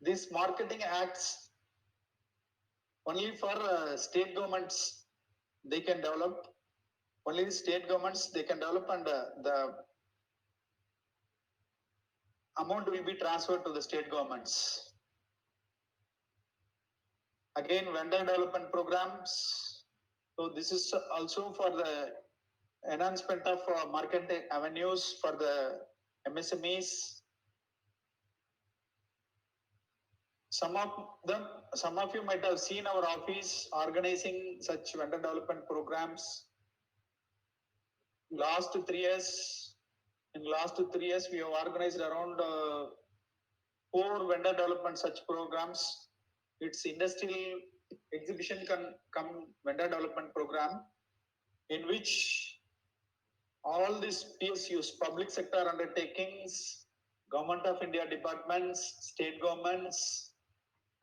These marketing acts only for state governments they can develop. Only the state governments they can develop, and the amount will be transferred to the state governments. Again, vendor development programs. So this is also for the enhancement of marketing avenues for the MSMEs. Some of you might have seen our office organizing such vendor development programs. Last 3 years, we have organized around 4 vendor development such programs. It's industrial exhibition come vendor development program, in which all these PSUs, public sector undertakings, Government of India departments, state governments,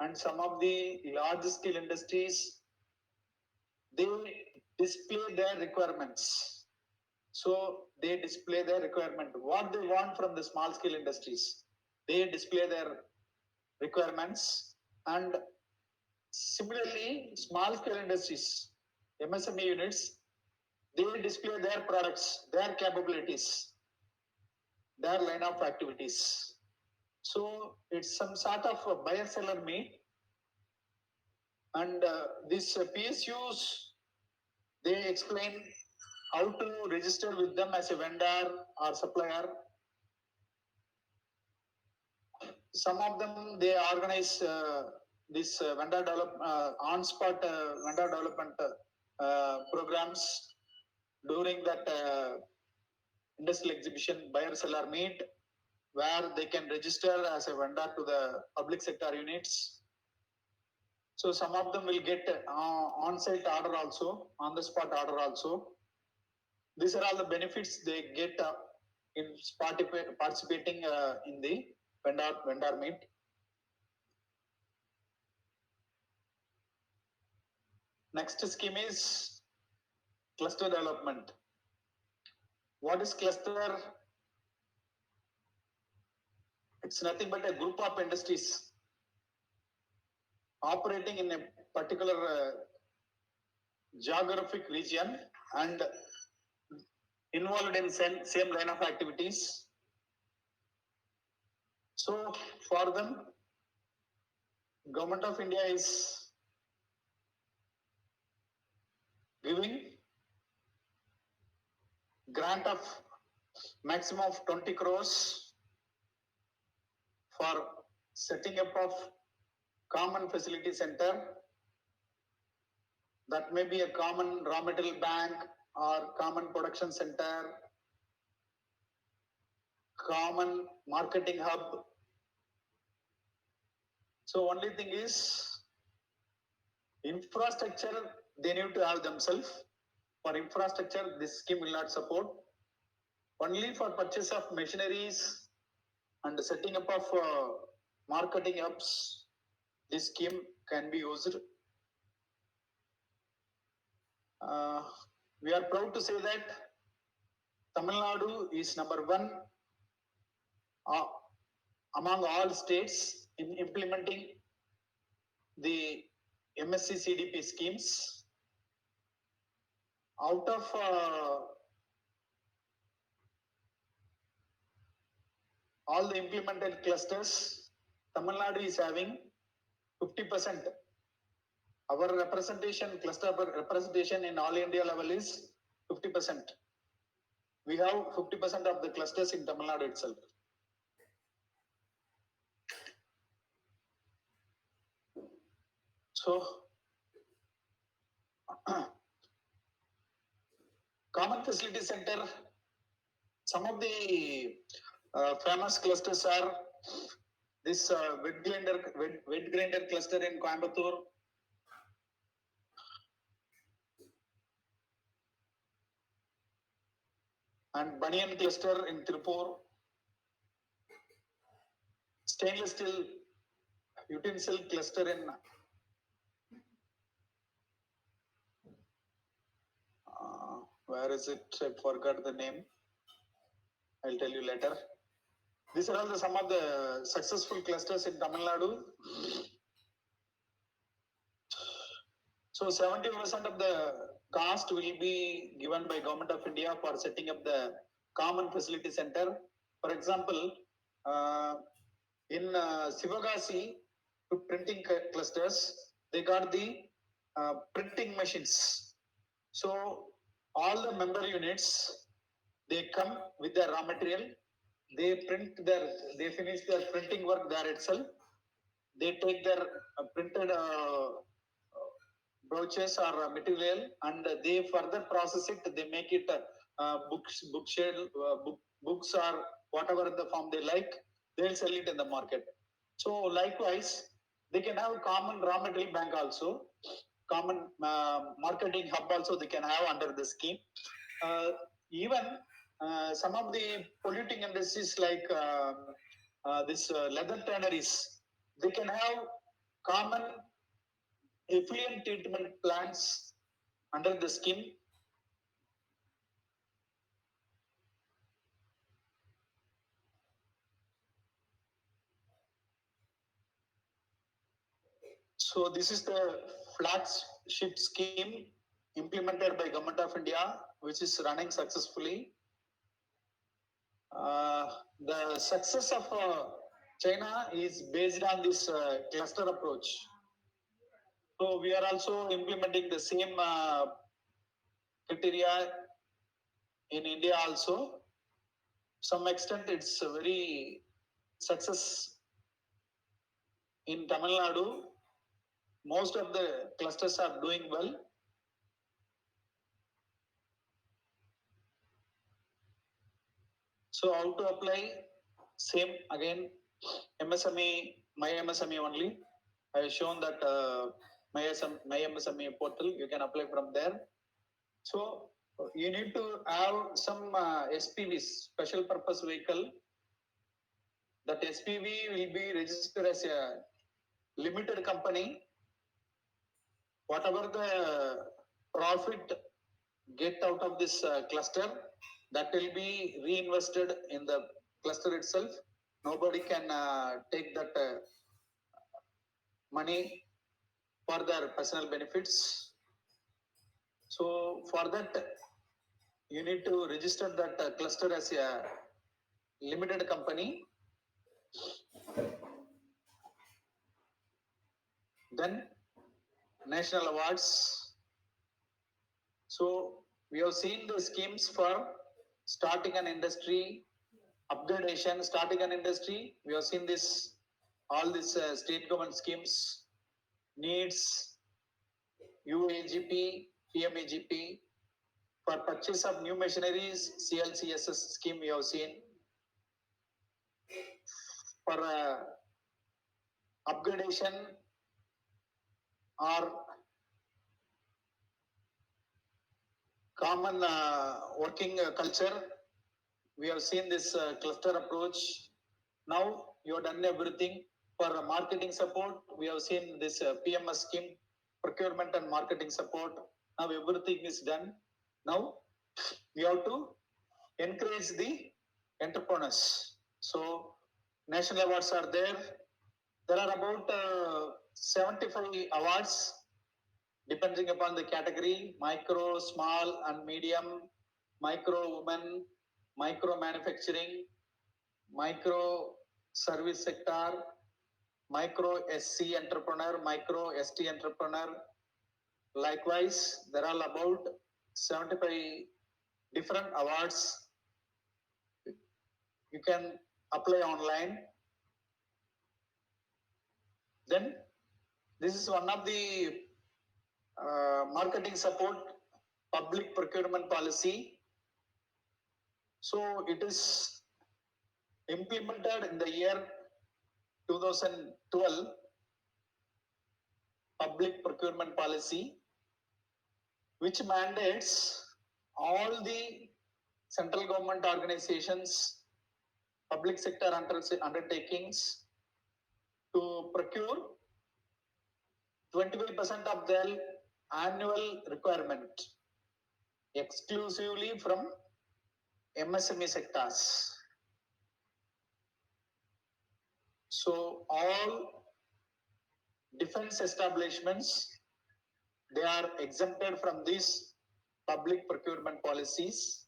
and some of the large scale industries, they display their requirements. So they display their requirement, what they want from the small scale industries. They display their requirements, and similarly, small scale industries, MSME units, they display their products, their capabilities, their line of activities. So it's some sort of a buyer seller meet. And these PSUs, they explain how to register with them as a vendor or supplier. Some of them they organize this vendor on-spot vendor development programs during that industrial exhibition buyer seller meet, where they can register as a vendor to the public sector units. So some of them will get on-site order also, on-the-spot order also. These are all the benefits they get in participating in the vendor meet. Next scheme is cluster development. What is cluster? It's nothing but a group of industries operating in a particular geographic region and involved in same line of activities. So for them, Government of India is giving grant of maximum of 20 crores for setting up of common facility center. That may be a common raw material bank or common production center, common marketing hub. So only thing is infrastructure they need to have themselves. For infrastructure, this scheme will not support. Only for purchase of machineries and setting up of marketing hubs, this scheme can be used. We are proud to say that Tamil Nadu is number one among all states in implementing the MSC CDP schemes. Out of all the implemented clusters, Tamil Nadu is having 50%. Our representation, cluster representation in all India level is 50%. We have 50% of the clusters in Tamil Nadu itself. So, common facility center, some of the famous clusters are this wet grinder cluster in Coimbatore, and Banyan cluster in Tirupur, stainless steel utensil cluster in where is it? I forgot the name. I'll tell you later. These are all some of the successful clusters in Tamil Nadu. So 70% of the cost will be given by Government of India for setting up the common facility center. For example, in Sivagasi printing clusters, they got the printing machines. So all the member units, they come with their raw material. They finish their printing work there itself. They take their printed brochures or material and they further process it. They make it books or whatever the form they like. They'll sell it in the market. So likewise, they can have common raw material bank also, common marketing hub also they can have under the scheme. Even some of the polluting industries like this leather tanneries, they can have common effluent treatment plants under the scheme. So this is the flagship scheme implemented by Government of India, which is running successfully. The success of China is based on this cluster approach. So we are also implementing the same criteria in India also. Some extent it's a very success in Tamil Nadu. Most of the clusters are doing well. So how to apply? Same again, MSME, my MSME only. I have shown that my MSME portal, you can apply from there. So you need to have some SPVs, special purpose vehicle. That SPV will be registered as a limited company. Whatever the profit get out of this cluster, that will be reinvested in the cluster itself. Nobody can take that money for their personal benefits. So for that, you need to register that cluster as a limited company. Then national awards. So we have seen the schemes for starting an industry, upgradation, starting an industry. We have seen this, all these state government schemes, needs, UAGP, PMAGP. For purchase of new machineries, CLCSS scheme we have seen. For upgradation or common working culture, we have seen this cluster approach. Now you have done everything. For marketing support, we have seen this PMS scheme, procurement and marketing support. Now everything is done. Now we have to encourage the entrepreneurs. So national awards are there. There are about 75 awards depending upon the category: micro, small and medium, micro women, micro manufacturing, micro service sector, micro SC entrepreneur, micro ST entrepreneur. Likewise, there are about 75 different awards. You can apply online. Then this is one of the marketing support, public procurement policy. So it is implemented in the year 2012, public procurement policy, which mandates all the central government organizations, public sector undertakings to procure 25% of their annual requirement exclusively from MSME sectors. So all defense establishments, they are exempted from these public procurement policies.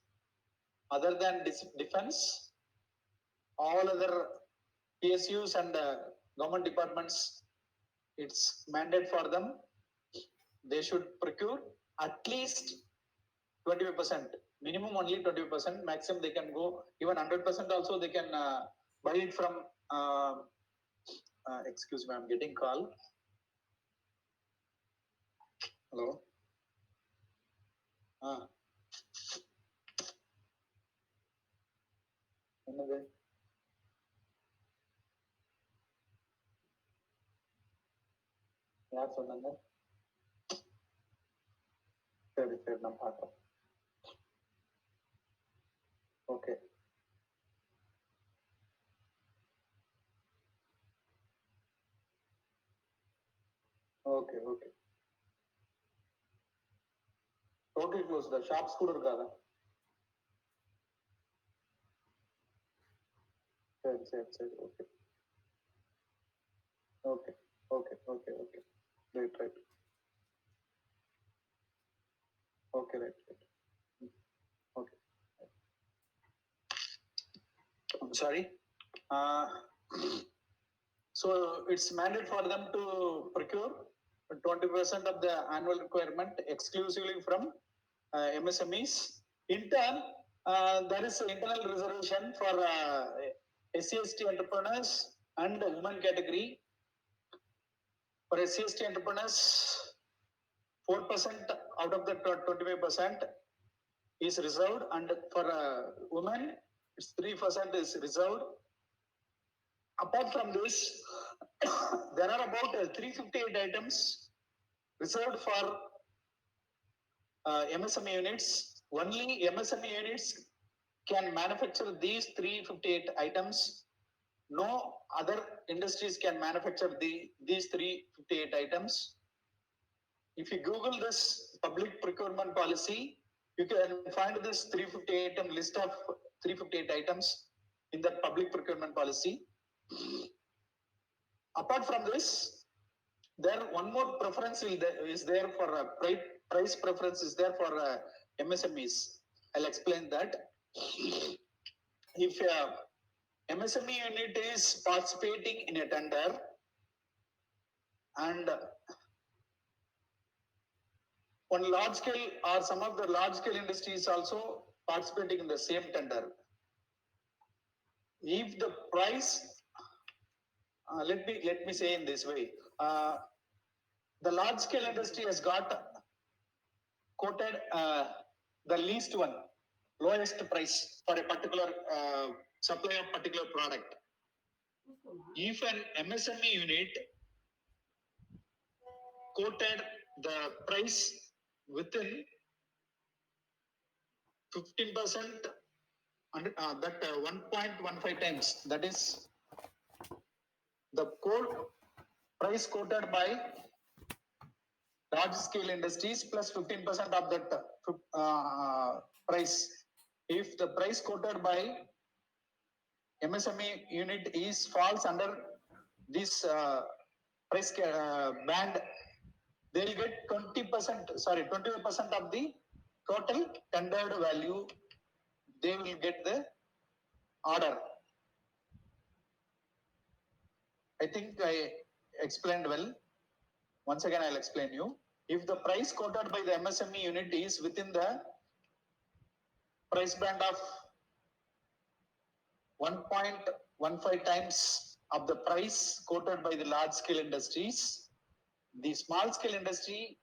Other than defense, all other PSUs and government departments, it's mandate for them. They should procure at least 25%, minimum only 20%, maximum they can go even 100% also they can buy it from, excuse me, I'm getting call. Hello. என்னது? யார் சொன்னாங்க? சரி சரி நான் பார்க்குறேன். Okay. Okay okay. Total close தான், shops கூட இருக்காதா? சரி சரி சரி okay okay okay okay okay right right okay right right okay. I'm sorry. So it's mandate for them to procure 20% of the annual requirement exclusively from MSMEs. In turn, there is an internal reservation for SC/ST entrepreneurs and women category. For SC/ST entrepreneurs, 4% out of the 25% is reserved, and for women, it's 3% is reserved. Apart from this, there are about 358 items reserved for MSME units. Only MSME units can manufacture these 358 items. No other industries can manufacture these 358 items. If you Google this public procurement policy, you can find this 358 item list of 358 items in the public procurement policy. Apart from this, there one more preference is there for price preference is there for MSMEs. I'll explain that. If MSME unit is participating in a tender and one large scale or some of the large scale industries also participating in the same tender, if the price let me say in this way, the large scale industry has got quoted the least one, lowest price for a particular supply of particular product. If an MSME unit quoted the price within 15% and that 1.15 times, that is the price quoted by large scale industries plus 15% of that price. If the price quoted by MSME unit is falls under this price band, they will get 25% of the total tendered value. They will get the order. I think I explained well. Once again, I'll explain you. If the price quoted by the MSME unit is within the price band of 1.15 times of the price quoted by the large scale industries, the small scale industry,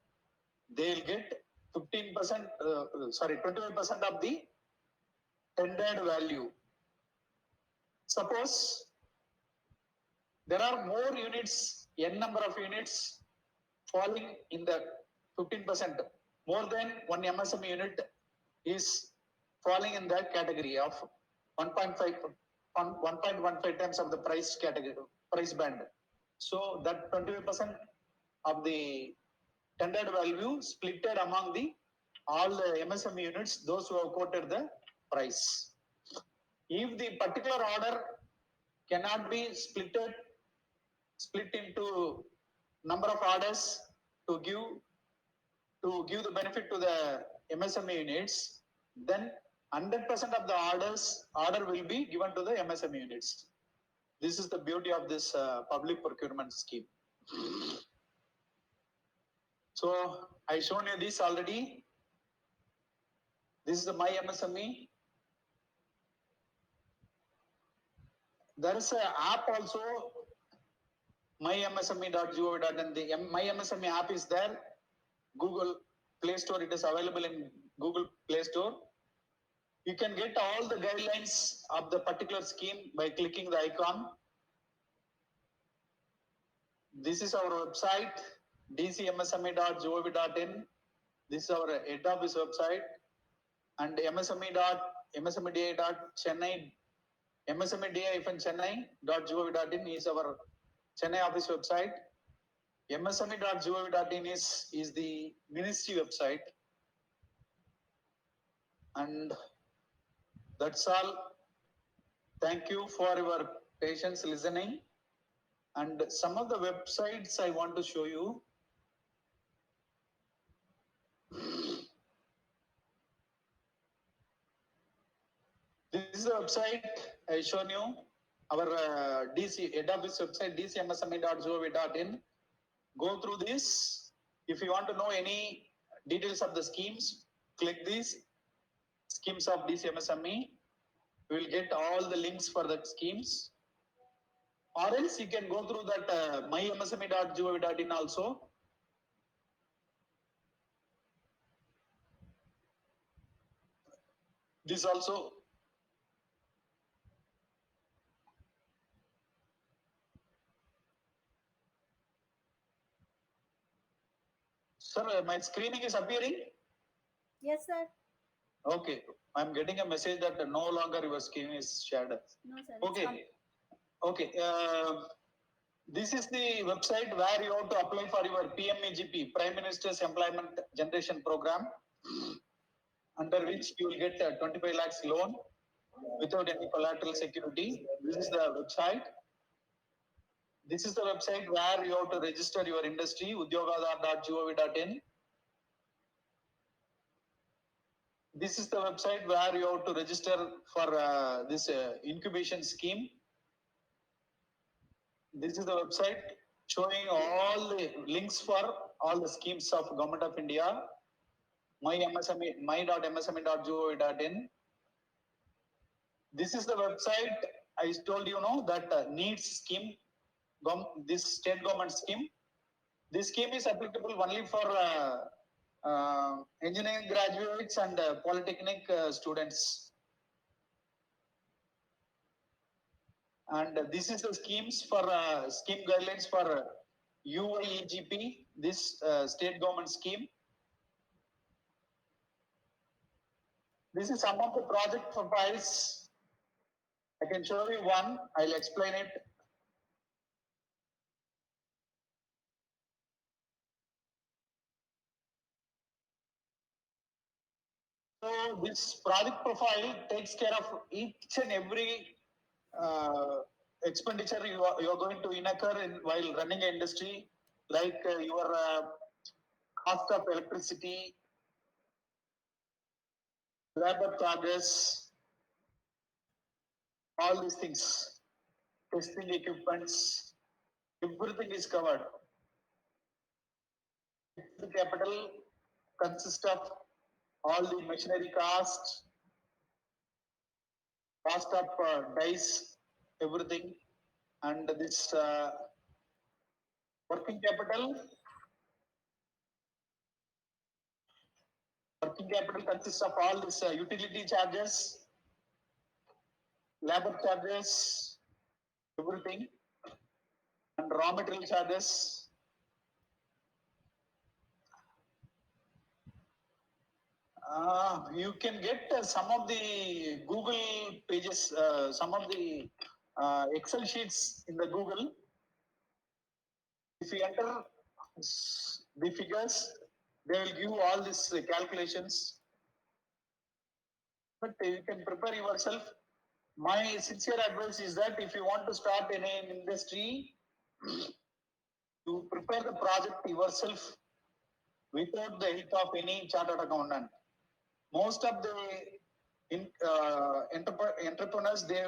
they will get 25% of the tendered value. Suppose there are more units, n number of units falling in the 15%, more than one MSME unit is falling in that category of 1.15 times of the price category, price band. So that 25% of the tendered value splitted among all the MSME units, those who have quoted the price. If the particular order cannot be split into number of orders to give the benefit to the MSME units, then 100% of the order will be given to the MSME units. This is the beauty of this public procurement scheme. So I shown you this already. This is the My MSME. There is an app also, mymsme.gov.in. The My MSME app is there. Google Play Store, it is available in Google Play Store. You can get all the guidelines of the particular scheme by clicking the icon. This is our website, dcmsme.gov.in. This is our head office website, and msme.chennai, msme-chennai.gov.in is our Chennai office website. msme.gov.in is the ministry website. And that's all. Thank you for your patience listening. And some of the websites I want to show you. This is the website I shown you. Our DC head office website, dcmsme.gov.in. go through this. If you want to know any details of the schemes, click these schemes of DCMSME. You will get all the links for the schemes. Or else you can go through that mymsme.gov.in also. This also. Sir, my screening is appearing? Yes, sir. Okay, I'm getting a message that no longer your screen is shared. No, sir. it's Okay, come. okay. This is the website where you have to apply for your PMEGP, Prime Minister's Employment Generation Program, under which you will get a 25 lakhs loan without any collateral security. This is the website. This is the website where you have to register your industry, udyogadar.gov.in. This is the website where you have to register for this incubation scheme. This is the website showing all the links for all the schemes of Government of India. my.msme.gov.in. This is the website I told you know that needs scheme, this state government scheme. This scheme is applicable only for engineering graduates and polytechnic students. And this is the schemes for scheme guidelines for UIEGP, this state government scheme. This is some of the project profiles. I can show you one. I'll explain it. So this project profile takes care of each and every expenditure you are going to incur while running an industry, like your cost of electricity, labor charges, all these things, testing equipments, everything is covered. The capital consists of all the machinery cost of dice, everything, and this working capital. Working capital consists of all these utility charges, labor charges, everything, and raw material charges. You can get some of the Google pages, some of the Excel sheets in the Google. If you enter the figures, they will give all these calculations. But you can prepare yourself. My sincere advice is that if you want to start in an industry, you prepare the project yourself without the help of any chartered accountant. Most of the entrepreneurs, they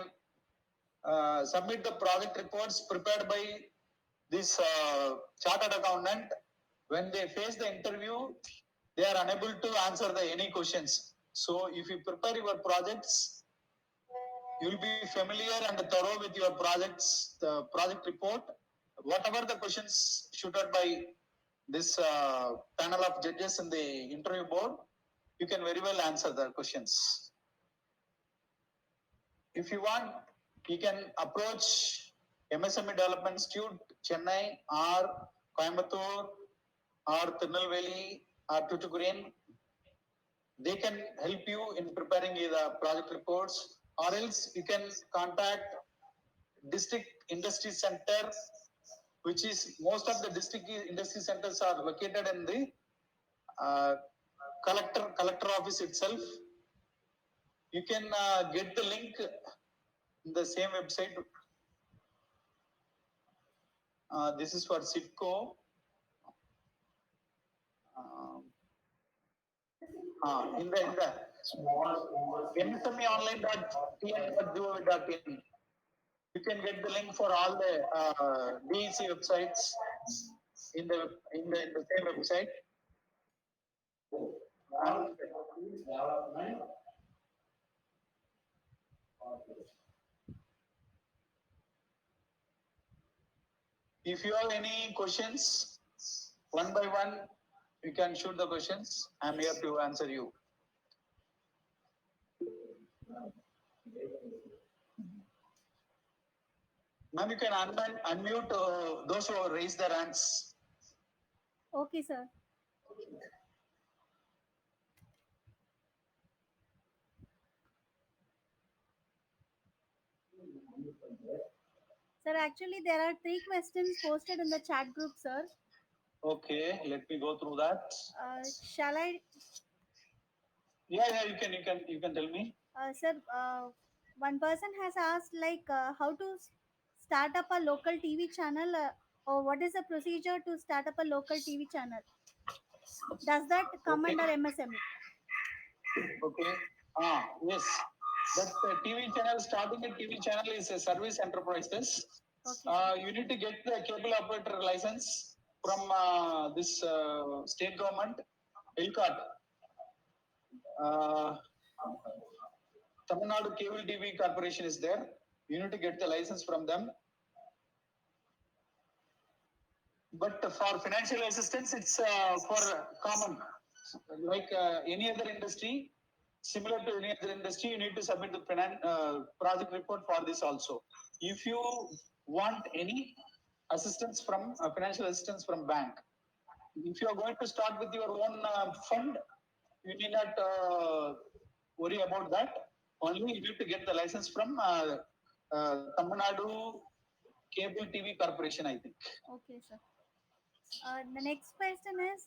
submit the project reports prepared by this chartered accountant. When they face the interview, they are unable to answer any questions. So if you prepare your projects, you will be familiar and thorough with your projects, the project report. Whatever the questions shooted by this panel of judges in the interview board, you can very well answer the questions. If you want, you can approach MSME Development Institute, Chennai, or Coimbatore, or Tirunelveli, or Tuticorin. They can help you in preparing the project reports, or else you can contact district industry center, which is most of the district industry centers are located in the collector office itself. You can get the link in the same website. This is for SIPCO. In the msmeonline.tn.gov.in, you can get the link for all the DEC websites. in the same website. And if you have any questions, one by one, you can shoot the questions. I'm here to answer you. Ma'am, you can unmute those who raise their hands. Okay, sir. Sir, actually, there are 3 questions posted in the chat group, sir. Okay, let me go through that. Shall I, Yeah, you can tell me. sir? One person has asked like how to start up a local TV channel, or what is the procedure to start up a local TV channel? Does that come Okay. under MSME? Okay. Yes. That TV channel, starting a TV channel is a service enterprises. Okay. You need to get the cable operator license from this state government, ILCAT. Tamil Nadu Cable TV Corporation is there. You need to get the license from them. But for financial assistance, it's for common, like any other industry, similar to any other industry, you need to submit the project report for this also. If you want any assistance from financial assistance from bank, if you are going to start with your own fund, you need not worry about that. Only you need to get the license from Tamil Nadu Cable TV Corporation, I think. Okay, sir. The next question is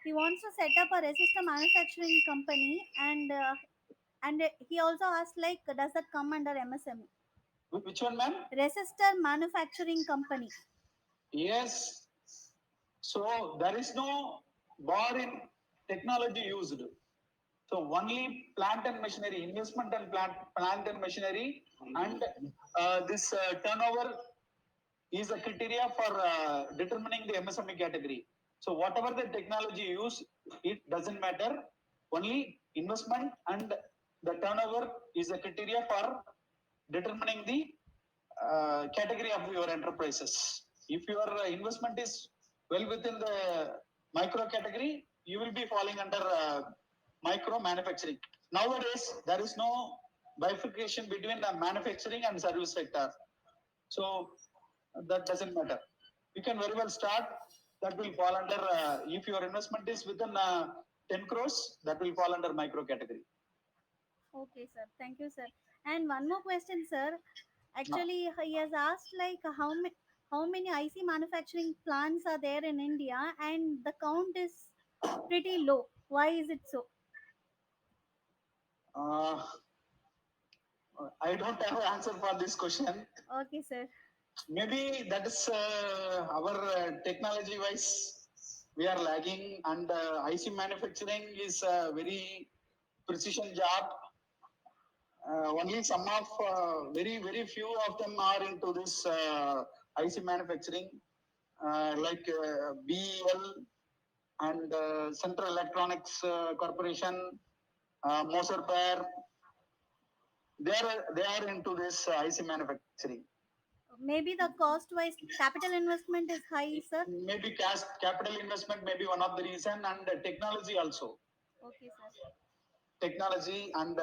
he wants to set up a resistor manufacturing company, and he also asked like, does that come under MSME? Which one, ma'am? Resistor manufacturing company. Yes. So there is no bar in technology used. So only plant and machinery, investment and plant and machinery, and this turnover is a criteria for determining the MSME category. So whatever the technology used, it doesn't matter. Only investment and the turnover is a criteria for determining the category of your enterprises. If your investment is well within the micro category, you will be falling under micro manufacturing. Nowadays, there is no bifurcation between the manufacturing and service sector. So that doesn't matter. You can very well start. That will fall under, if your investment is within 10 crores, that will fall under micro category. Okay, sir. Thank you, sir. And one more question, sir. Actually, he has asked like how many IC manufacturing plants are there in India, and the count is pretty low. Why is it so? I don't have an answer for this question. Okay, sir. Maybe that is our technology wise, we are lagging, and IC manufacturing is a very precision job. Only some of very few of them are into this IC manufacturing, like BEL and Central Electronics Corporation, Moser Bear. They are into this IC manufacturing. Maybe the cost wise capital investment is high, sir. Maybe capital investment may be one of the reason, and technology also. Okay, sir. Technology and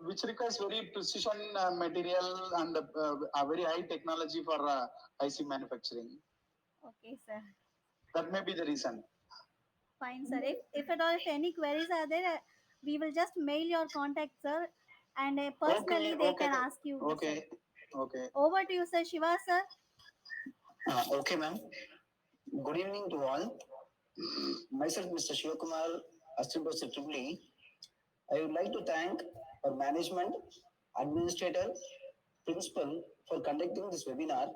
which requires very precision material and a very high technology for IC manufacturing. Okay, sir. That may be the reason. Fine, sir. If at all, if any queries are there, we will just mail your contact, sir, and personally they can ask you. Okay. Okay. Over to you, sir. Shiva, sir. Okay, ma'am. Good evening to all. Myself, Mr. Shivakumar, Assistant Professor Triple E. I would like to thank our management, administrator, principal for conducting this webinar.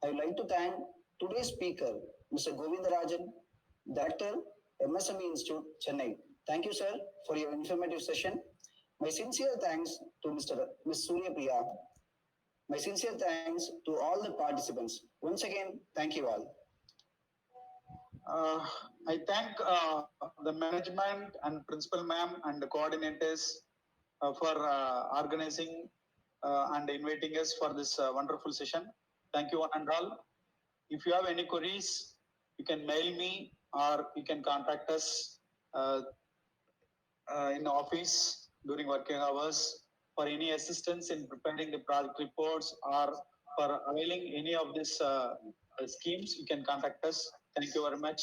I would like to thank today's speaker, Mr. Govindarajan, Director, MSME Institute, Chennai. Thank you, sir, for your informative session. My sincere thanks to Ms. Surya Priya. My sincere thanks to all the participants. Once again, thank you all. I thank the management and principal ma'am and the coordinators for organizing and inviting us for this wonderful session. Thank you one and all. If you have any queries, you can mail me or you can contact us uh, in office during working hours for any assistance in preparing the project reports or for availing any of these schemes. You can contact us. Thank you very much.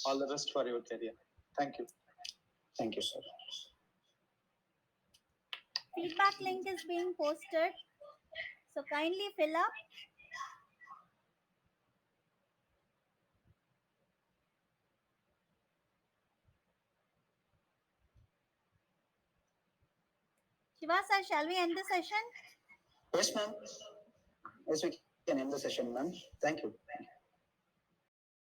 All the best for your career. Thank you. Thank you, sir. Feedback link is being posted. So kindly fill up. Shiva sir, shall we end the session? Yes, ma'am. Yes, we can end the session, ma'am. Thank you.